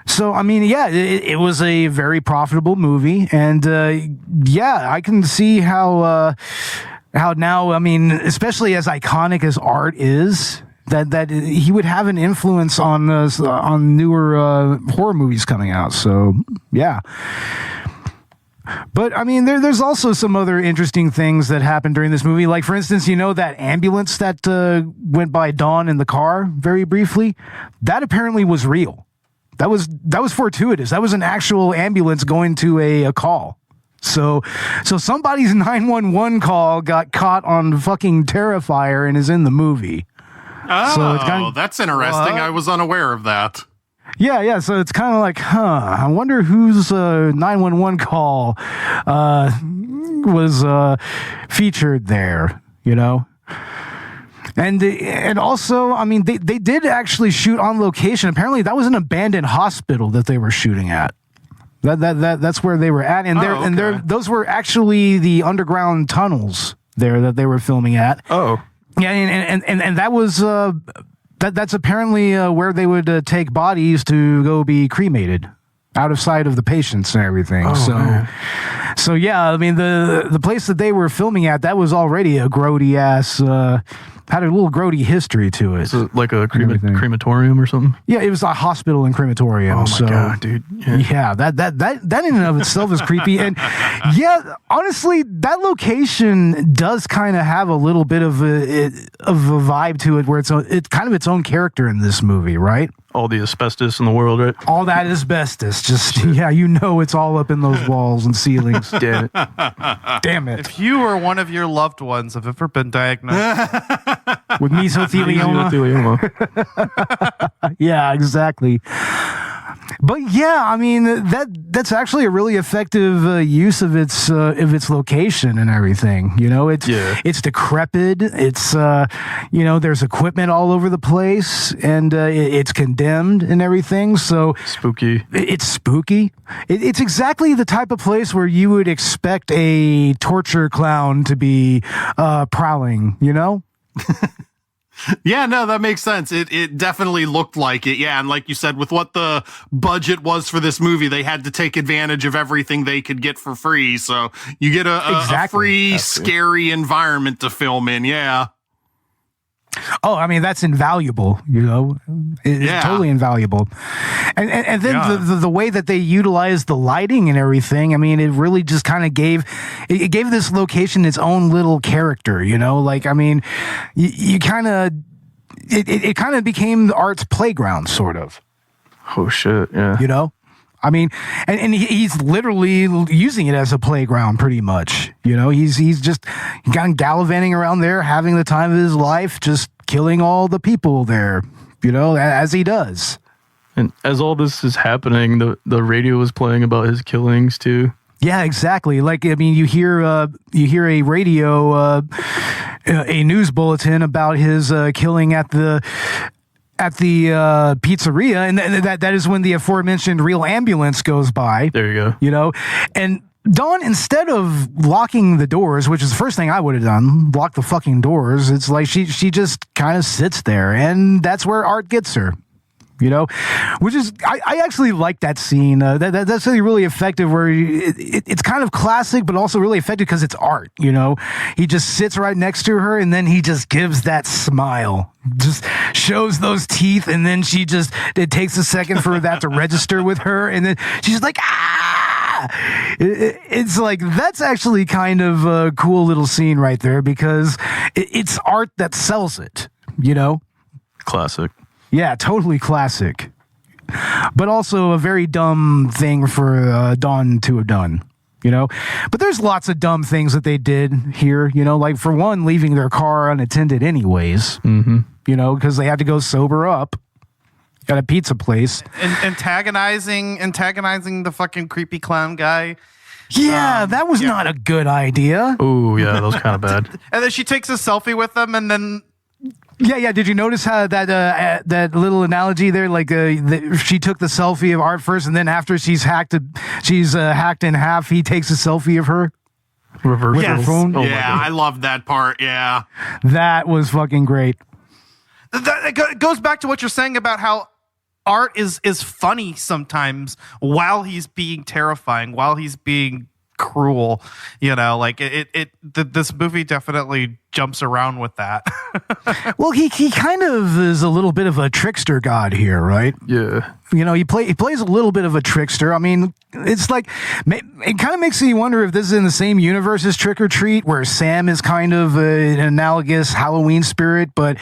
So I mean, yeah, it was a very profitable movie, and I can see how now, I mean, especially as iconic as art is, that he would have an influence on newer horror movies coming out. So yeah. But I mean, there's also some other interesting things that happened during this movie. Like, for instance, that ambulance that went by Dawn in the car very briefly, that apparently was real. That was fortuitous. That was an actual ambulance going to a call. So somebody's 911 call got caught on fucking Terrifier and is in the movie. Oh, so it's that's interesting. I was unaware of that. Yeah. So it's kind of like, I wonder whose 911 call was featured there, And also, I mean, they did actually shoot on location. Apparently, that was an abandoned hospital that they were shooting at. That's where they were at, and those were actually the underground tunnels there that they were filming at. Oh, yeah, and that was that's apparently where they would take bodies to go be cremated, out of sight of the patients and everything. So yeah, I mean, the place that they were filming at, that was already a grody ass. Had a little grody history to it. So like a crematorium or something? Yeah, it was a hospital and crematorium. Oh my God, dude. Yeah, that in and of itself is creepy. And yeah, honestly, that location does kind of have a little bit of a vibe to it, where it's kind of its own character in this movie, right? All the asbestos in the world, right? All that asbestos. Just, it's all up in those walls and ceilings. Damn it. Damn it. If you or one of your loved ones have ever been diagnosed with mesothelioma. Yeah, exactly. But yeah, I mean, that's actually a really effective use of its location and everything. It's decrepit. It's there's equipment all over the place, and it's condemned and everything. So spooky. It's spooky. It's exactly the type of place where you would expect a torture clown to be prowling. Yeah, no, that makes sense. It definitely looked like it. Yeah, and like you said, with what the budget was for this movie, they had to take advantage of everything they could get for free. So you get a free, scary environment to film in. Yeah. Oh, I mean, that's invaluable, It's totally invaluable. And then the way that they utilized the lighting and everything, I mean, it really just kind of gave this location its own little character, Like, I mean, you kind of, it kind of became the art's playground, sort of. Oh, shit, yeah. I mean, and he's literally using it as a playground, pretty much. He's just kind of gallivanting around there, having the time of his life, just killing all the people there, as he does. And as all this is happening, the radio is playing about his killings too. Yeah, exactly. Like, I mean, you hear a radio, a news bulletin about his killing at the pizzeria, and that is when the aforementioned real ambulance goes by. There you go. And Dawn, instead of locking the doors, which is the first thing I would have done, lock the fucking doors, it's like she just kind of sits there, and that's where art gets her. Which is, I actually like that scene. That's really effective, where it's kind of classic, but also really effective because it's art. He just sits right next to her, and then he just gives that smile, just shows those teeth, and then it takes a second for that to register with her, and then she's like, ah, Yeah, it's like that's actually kind of a cool little scene right there because it's art that sells it. Classic. Yeah, totally classic. But also a very dumb thing for Dawn to have done. But there's lots of dumb things that they did here. Like for one, leaving their car unattended anyways. Mm-hmm. Because they had to go sober up at a pizza place. Antagonizing the fucking creepy clown guy. Yeah, that was not a good idea. Oh, yeah, that was kind of bad. And then she takes a selfie with them, and then... Yeah. Did you notice how that little analogy there? Like, she took the selfie of Art first, and then after she's hacked in half, he takes a selfie of her. Reverse her phone. Yeah, I love that part. Yeah. That was fucking great. It goes back to what you're saying about how Art is funny sometimes while he's being terrifying, while he's being cruel. Like this movie definitely jumps around with that. Well, he kind of is a little bit of a trickster god here, right? Yeah. He plays a little bit of a trickster. I mean, it's like it kind of makes me wonder if this is in the same universe as Trick or Treat, where Sam is kind of an analogous Halloween spirit, but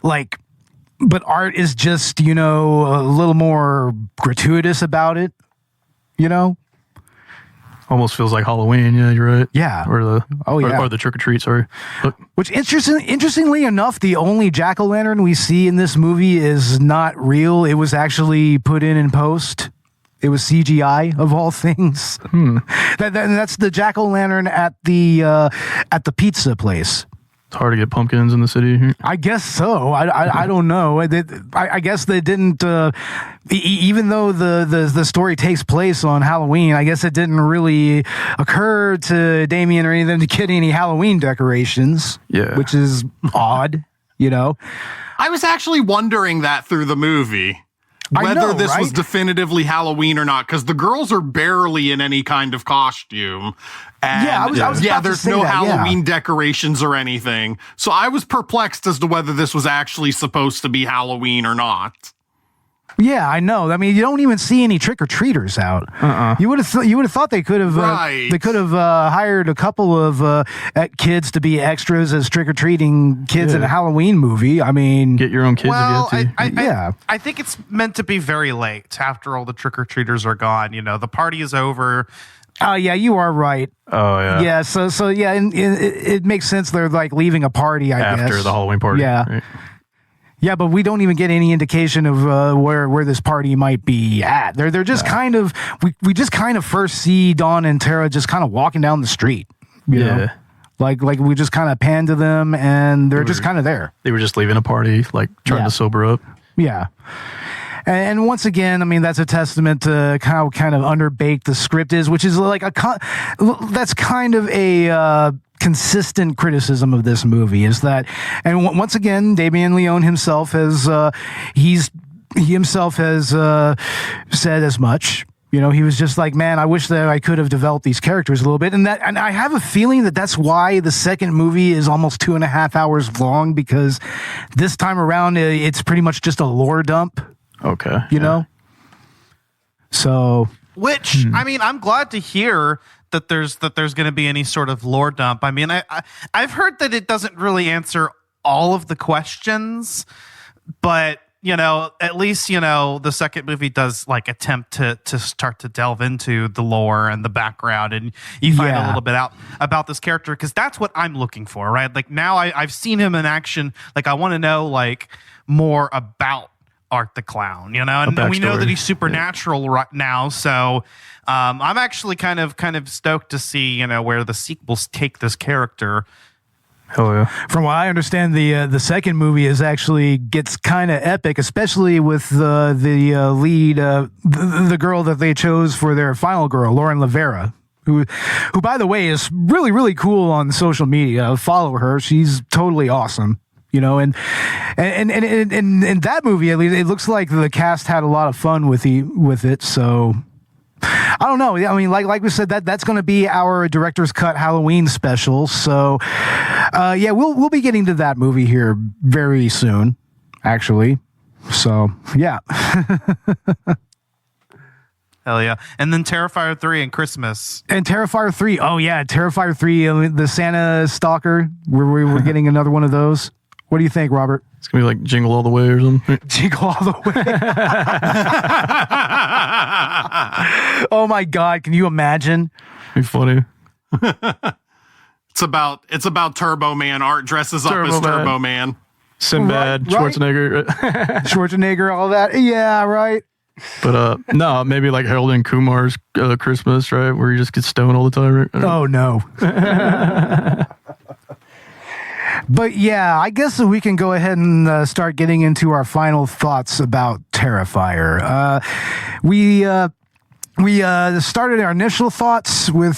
Art is just a little more gratuitous about it. Almost feels like Halloween. Yeah, you're right. Yeah. Or the or the trick or treat. Sorry. Which interestingly enough, the only jack-o'-lantern we see in this movie is not real. It was actually put in post. It was CGI of all things. That's the jack-o'-lantern at the pizza place. It's hard to get pumpkins in the city. I guess so. I don't know. I guess they didn't. Even though the story takes place on Halloween, I guess it didn't really occur to Damien or anything to get any Halloween decorations. Yeah, which is odd. I was actually wondering that through the movie. Whether this was definitively Halloween or not, because the girls are barely in any kind of costume. And I was there's no Halloween decorations or anything. So I was perplexed as to whether this was actually supposed to be Halloween or not. Yeah, I know. I mean, you don't even see any trick-or-treaters out. You would have thought they could have hired a couple of kids to be extras as trick-or-treating kids in a Halloween movie. I mean, get your own kids. Well, if you have to. I think it's meant to be very late after all the trick-or-treaters are gone. The party is over. Oh yeah, you are right. Oh yeah. Yeah. So yeah, it makes sense. They're like leaving a party. I guess after the Halloween party. Yeah. Right? Yeah, but we don't even get any indication of where this party might be at. They're just kind of we just kind of first see Dawn and Tara just kind of walking down the street. You know? Like we just kind of pan to them and they're just kind of there. They were just leaving a party, like trying to sober up. Yeah. And once again, I mean, that's a testament to how kind of underbaked the script is, which is like that's kind of a consistent criticism of this movie is that, and once again, Damien Leone himself has he himself has said as much. He was just like, man, I wish that I could have developed these characters a little bit. And I have a feeling that that's why the second movie is almost 2.5 hours long, because this time around, it's pretty much just a lore dump. Okay. You know? So. Which, I mean, I'm glad to hear that there's going to be any sort of lore dump. I mean, I've heard that it doesn't really answer all of the questions, but at least, the second movie does like attempt to start to delve into the lore and the background, and you find a little bit out about this character, because that's what I'm looking for, right? Like now I've seen him in action. Like I want to know like more about Art the Clown, and we know that he's supernatural right now. So I'm actually kind of stoked to see, where the sequels take this character. Hell yeah. From what I understand, the second movie gets kind of epic, especially with the lead, the girl that they chose for their final girl, Lauren Lavera, who by the way is really, really cool on social media. Follow her; she's totally awesome. And in that movie, at least, it looks like the cast had a lot of fun with it. So I don't know. I mean, like we said, that's going to be our director's cut Halloween special. So we'll be getting to that movie here very soon, actually. So yeah. Hell yeah. And then Terrifier 3 and Christmas. And Terrifier 3. Oh, yeah. Terrifier 3, the Santa Stalker. We're getting another one of those. What do you think, Robert? It's going to be like Jingle All the Way or something. Jingle All the Way. Oh, my God. Can you imagine? Be funny. It's about Turbo Man. Art dresses up as Turbo Man. Sinbad, Right. Schwarzenegger. Schwarzenegger, all that. Yeah, right. But no, maybe like Harold and Kumar's Christmas, right? Where you just get stoned all the time, right? Oh, no. But yeah, I guess we can go ahead and start getting into our final thoughts about Terrifier. We started our initial thoughts with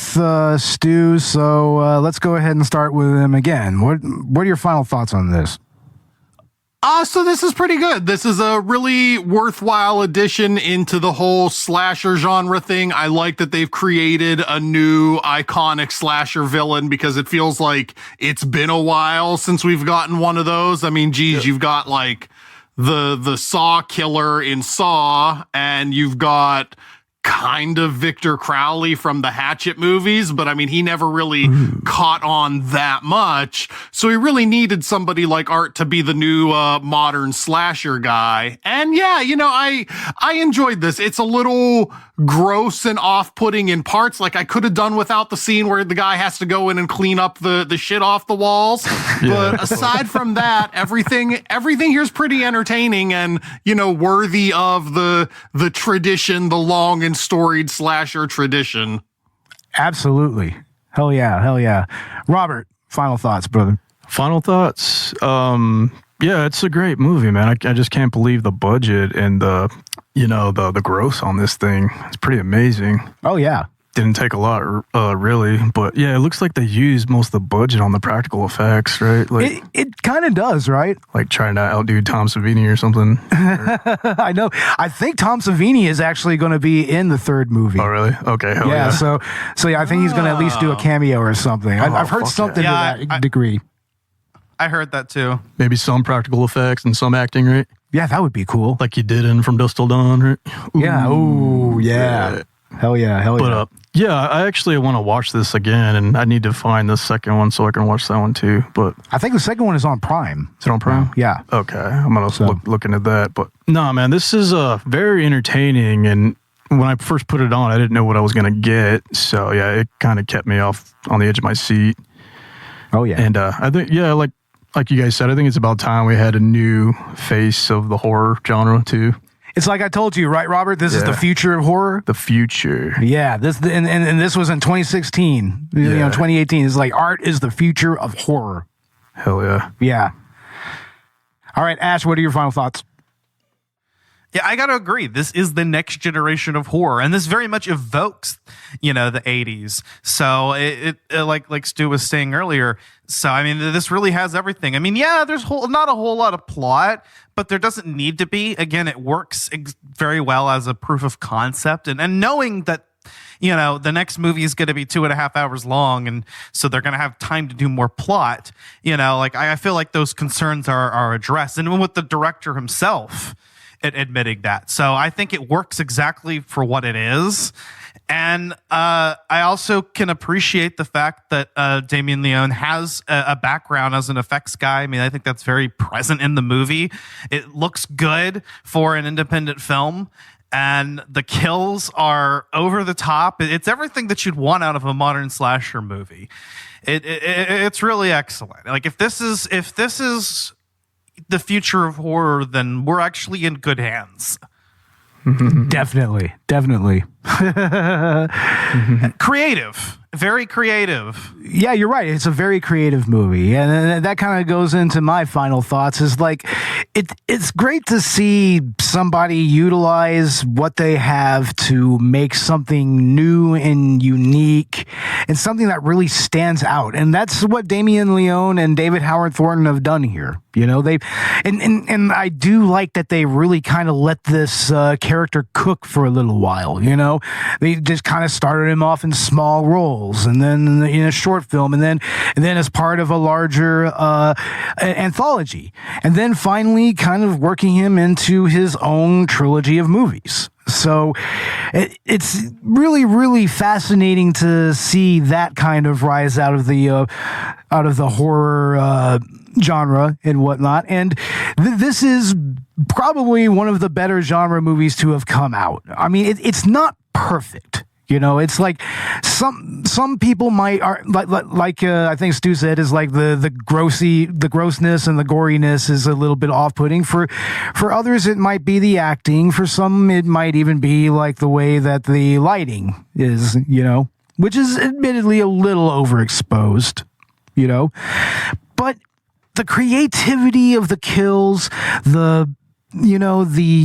Stu, so let's go ahead and start with him again. What are your final thoughts on this? So this is pretty good. This is a really worthwhile addition into the whole slasher genre thing. I like that they've created a new iconic slasher villain because it feels like it's been a while since we've gotten one of those. I mean, geez, you've got like the Saw killer in Saw, and you've got kind of Victor Crowley from the Hatchet movies, but I mean, he never really caught on that much. So he really needed somebody like Art to be the new modern slasher guy. And yeah, you know, I enjoyed this. It's a little gross and off-putting in parts. Like I could have done without the scene where the guy has to go in and clean up the shit off the walls. Yeah. But aside from that, everything here's pretty entertaining and, you know, worthy of the tradition, the long and storied slasher tradition. Absolutely. Hell yeah. Robert, final thoughts, brother. Final thoughts. Yeah, it's a great movie, man. I just can't believe the budget and the gross on this thing. It's pretty amazing. Oh yeah. Didn't take a lot, really, but yeah, it looks like they used most of the budget on the practical effects, right? Like It kind of does, right? like trying to outdo Tom Savini or something. I know. I think Tom Savini is actually going to be in the third movie. Oh, really? Okay. Hell yeah. So yeah, I think he's going to at least do a cameo or something. I've heard fuck something to that degree. I heard that too. Maybe some practical effects and some acting, right? Yeah, that would be cool. Like you did in From Dusk Till Dawn, right? Yeah. Ooh, yeah. Hell yeah. But yeah, I actually want to watch this again, and I need to find the second one so I can watch that one too. But I think the second one is on Prime. Is it on Prime? Yeah. Okay, I'm gonna look into that. But no, man, this is very entertaining, and when I first put it on, I didn't know what I was gonna get. So yeah, it kind of kept me off on the edge of my seat. Oh yeah. And I think like you guys said, I think it's about time we had a new face of the horror genre too. It's like I told you, right, Robert? This is the future of horror. The future. Yeah. And this was in 2016. Yeah. 2018. It's like art is the future of horror. Hell yeah. Yeah. All right, Ash, what are your final thoughts? Yeah, I got to agree. This is the next generation of horror, and this very much evokes, the 80s. So it like Stu was saying earlier. So I mean, this really has everything. I mean, yeah, there's not a whole lot of plot, but there doesn't need to be. Again, it works very well as a proof of concept, and knowing that the next movie is going to be 2.5 hours long, and so they're going to have time to do more plot. I feel like those concerns are addressed, and with the director himself admitting that. So I think it works exactly for what it is. And I also can appreciate the fact that Damien Leone has a background as an effects guy. I mean, I think that's very present in the movie. It looks good for an independent film. And the kills are over the top. It's everything that you'd want out of a modern slasher movie. It's really excellent. Like if this is the future of horror, then we're actually in good hands. Definitely. Creative. Very creative. Yeah, you're right. It's a very creative movie. And that kind of goes into my final thoughts is like, it's great to see somebody utilize what they have to make something new and unique and something that really stands out. And that's what Damien Leone and David Howard Thornton have done here. They and I do like that they really kind of let this character cook for a little while. They just kind of started him off in small roles, and then in a short film, and then as part of a larger anthology, and then finally kind of working him into his own trilogy of movies. So it's really, really fascinating to see that kind of rise out of the horror genre and whatnot. And this is probably one of the better genre movies to have come out. I mean, it's not perfect. You know, it's like some people might I think Stu said, is like the grossness and the goriness is a little bit off-putting. For others, it might be the acting. For some, it might even be like the way that the lighting is, you know, which is admittedly a little overexposed, you know. But the creativity of the kills, the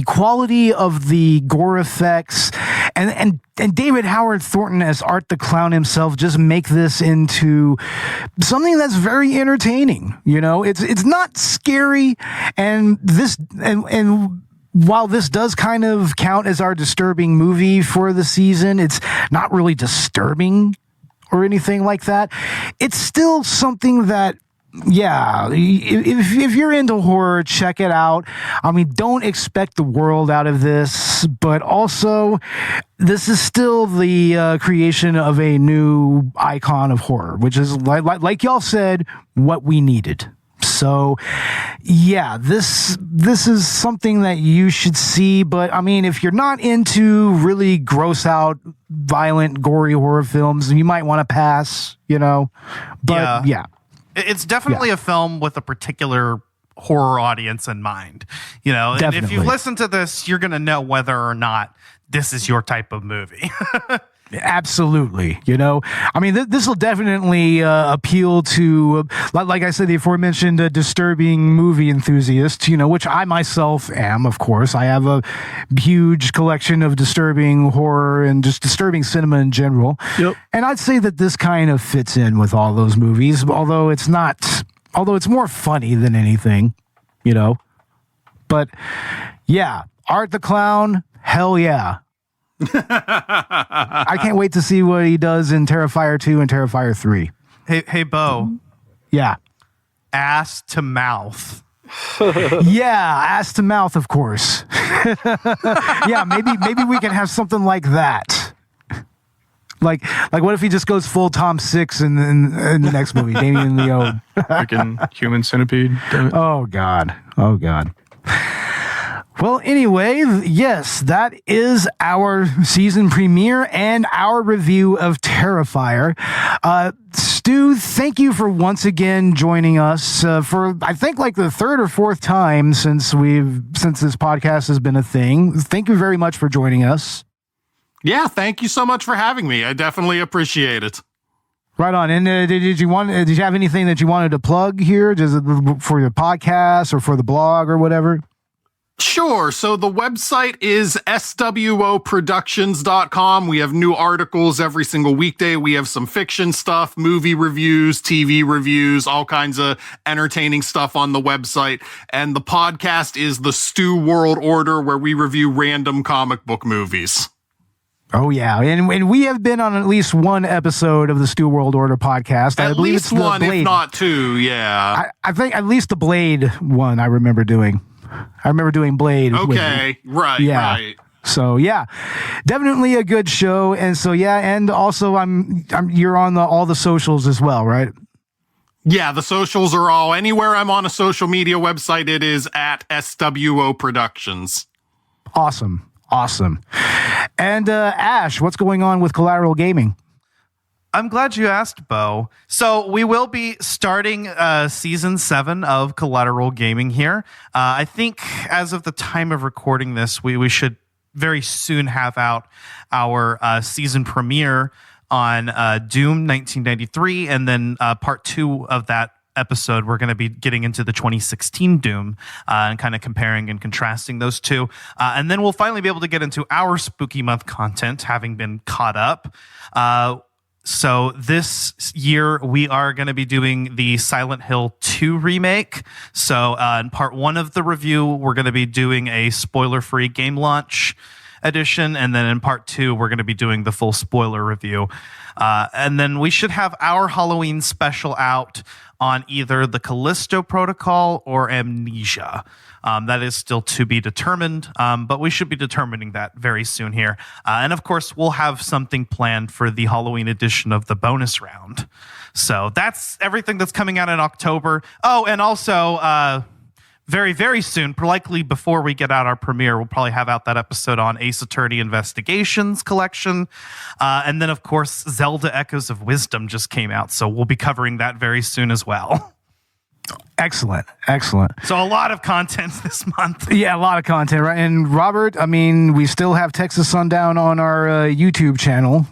quality of the gore effects, and David Howard Thornton as Art the Clown himself just make this into something that's very entertaining. You know, it's not scary, and while this does kind of count as our disturbing movie for the season, it's not really disturbing or anything like that. It's still something that, yeah, if you're into horror, check it out. I mean, don't expect the world out of this, but also this is still the creation of a new icon of horror, which is like y'all said, what we needed. So, yeah, this is something that you should see. But I mean, if you're not into really gross out, violent, gory horror films, you might want to pass. You know, but yeah. It's definitely a film with a particular horror audience in mind, you know. And if you've listened to this, you're going to know whether or not this is your type of movie. Absolutely. You know, I mean, this will definitely appeal to, like I said, the aforementioned disturbing movie enthusiast, you know, which I myself am, of course. I have a huge collection of disturbing horror and just disturbing cinema in general. Yep. And I'd say that this kind of fits in with all those movies, although it's more funny than anything, you know. But yeah, Art the Clown, hell yeah. I can't wait to see what he does in Terrifier 2 and Terrifier 3. Hey, Bo. Yeah. Ass to mouth. Yeah, ass to mouth, of course. Yeah, maybe we can have something like that. Like what if he just goes full Tom Six in the next movie, Damien Leone? Freaking human centipede. Damn it. Oh God. Well, anyway, yes, that is our season premiere and our review of Terrifier. Stu, thank you for once again joining us for, I think, like the third or fourth time since this podcast has been a thing. Thank you very much for joining us. Yeah, thank you so much for having me. I definitely appreciate it. Right on. And did you have anything that you wanted to plug here, just for your podcast or for the blog or whatever? Sure. So the website is SWOProductions.com. We have new articles every single weekday. We have some fiction stuff, movie reviews, TV reviews, all kinds of entertaining stuff on the website. And the podcast is the Stew World Order, where we review random comic book movies. Oh, yeah. And we have been on at least one episode of the Stew World Order podcast. At least one, if not two, yeah. I think at least the Blade one I remember doing. I remember doing Blade. Okay, right. So yeah, definitely a good show. And so yeah, and also you're on all the socials as well, right? Yeah, the socials are all anywhere I'm on a social media website. It is at SWO Productions. Awesome. And Ash, what's going on with Collateral Gaming? I'm glad you asked, Bo. So we will be starting season 7 of Collateral Gaming here. I think as of the time of recording this, we should very soon have out our season premiere on Doom 1993, and then part 2 of that episode, we're going to be getting into the 2016 Doom and kind of comparing and contrasting those two. And then we'll finally be able to get into our Spooky Month content, having been caught up. So this year we are going to be doing the Silent Hill 2 remake. So in part 1 of the review, we're going to be doing a spoiler-free game launch edition. And then in part 2, we're going to be doing the full spoiler review. And then we should have our Halloween special out on either the Callisto Protocol or Amnesia. That is still to be determined, but we should be determining that very soon here. And of course, we'll have something planned for the Halloween edition of the bonus round. So that's everything that's coming out in October. Oh, and also very, very soon, likely before we get out our premiere, we'll probably have out that episode on Ace Attorney Investigations collection. And then, of course, Zelda Echoes of Wisdom just came out. So we'll be covering that very soon as well. Excellent. So a lot of content this month. Yeah, a lot of content, right? And Robert, I mean, we still have Texas Sundown on our YouTube channel.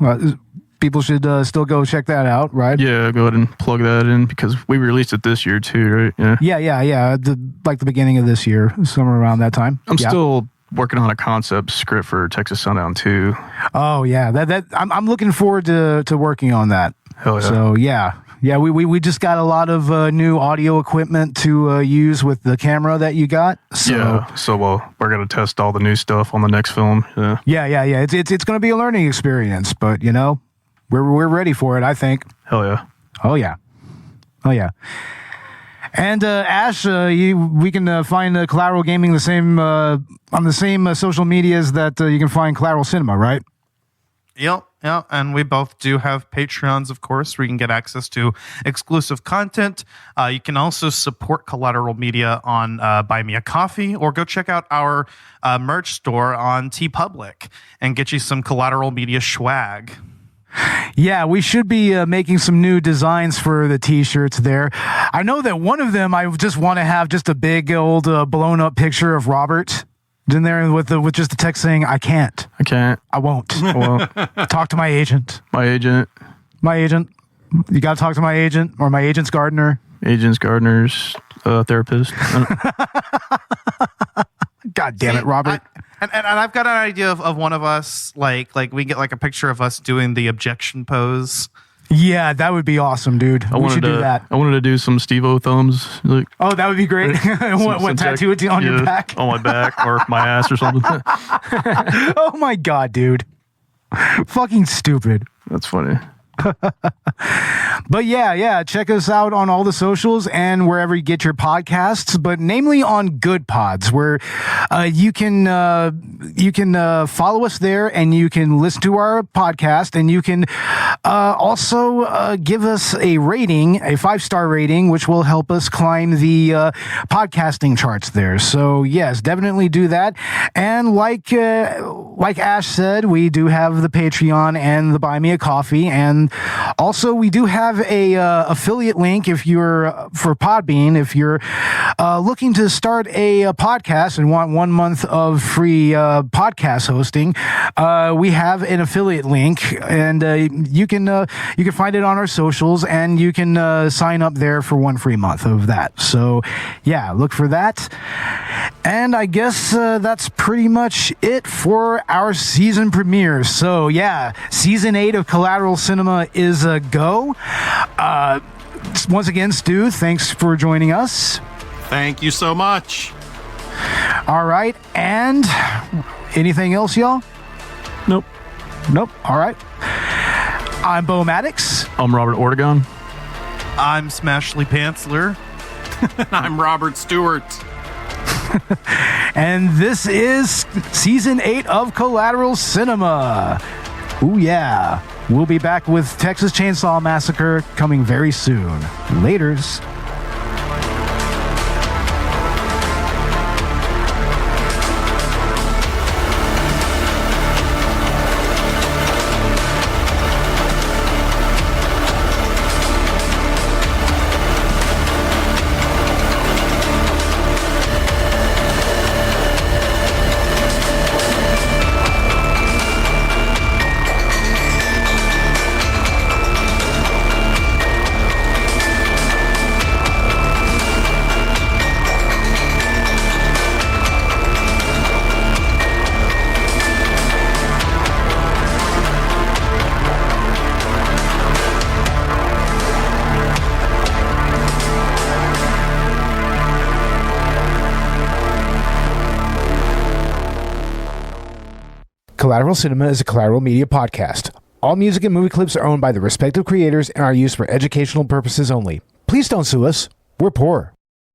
People should still go check that out, right? Yeah, go ahead and plug that in because we released it this year too, right? Yeah. The beginning of this year, somewhere around that time. I'm still working on a concept script for Texas Sundown too. Oh yeah, I'm looking forward to working on that. Hell yeah. So yeah, we just got a lot of new audio equipment to use with the camera that you got. So, we're gonna test all the new stuff on the next film. Yeah. It's gonna be a learning experience, but you know, we're ready for it. I think. Hell yeah. Oh yeah. And Ash, we can find Collateral Gaming the same on the same social medias that you can find Collateral Cinema, right? Yep. And we both do have Patreons, of course, where you can get access to exclusive content. You can also support Collateral Media on Buy Me a Coffee, or go check out our merch store on TeePublic and get you some Collateral Media swag. Yeah, we should be making some new designs for the t-shirts there. I know that one of them, I just want to have just a big old blown up picture of Robert in there with just the text saying, I can't. I won't. Talk to my agent. My agent. You got to talk to my agent or my agent's gardener. Gardener's therapist. God damn it, Robert. And I've got an idea of one of us, like we get like a picture of us doing the objection pose. Yeah, that would be awesome, dude. We should do that. I wanted to do some Steve-O thumbs. Oh, that would be great. What tattoo it on your back? On my back or my ass or something. Oh my God, dude. Fucking stupid. That's funny. But yeah, check us out on all the socials and wherever you get your podcasts, but namely on Good Pods, where you can follow us there and you can listen to our podcast, and you can also give us a rating, a 5-star rating, which will help us climb the podcasting charts there. So yes, definitely do that. And like Ash said, we do have the Patreon and the Buy Me a Coffee, and also we do have a affiliate link if you're for Podbean. If you're looking to start a podcast and want 1 month of free podcast hosting, we have an affiliate link, and you can find it on our socials, and you can sign up there for 1 free month of that. So yeah, look for that. And I guess that's pretty much it for our season premiere. So yeah, season 8 of Collateral Cinema is a go. Once again, Stu, thanks for joining us. Thank you so much. All right, and anything else, y'all? Nope. All right. I'm Bo Maddox. I'm Robert Ortegon. I'm Smashley Pantsler. I'm Robert Stewart. And this is season 8 of Collateral Cinema. Ooh, yeah. We'll be back with Texas Chainsaw Massacre coming very soon. Laters. Collateral Cinema is a Collateral Media podcast. All music and movie clips are owned by the respective creators and are used for educational purposes only. please don't sue us. We're poor.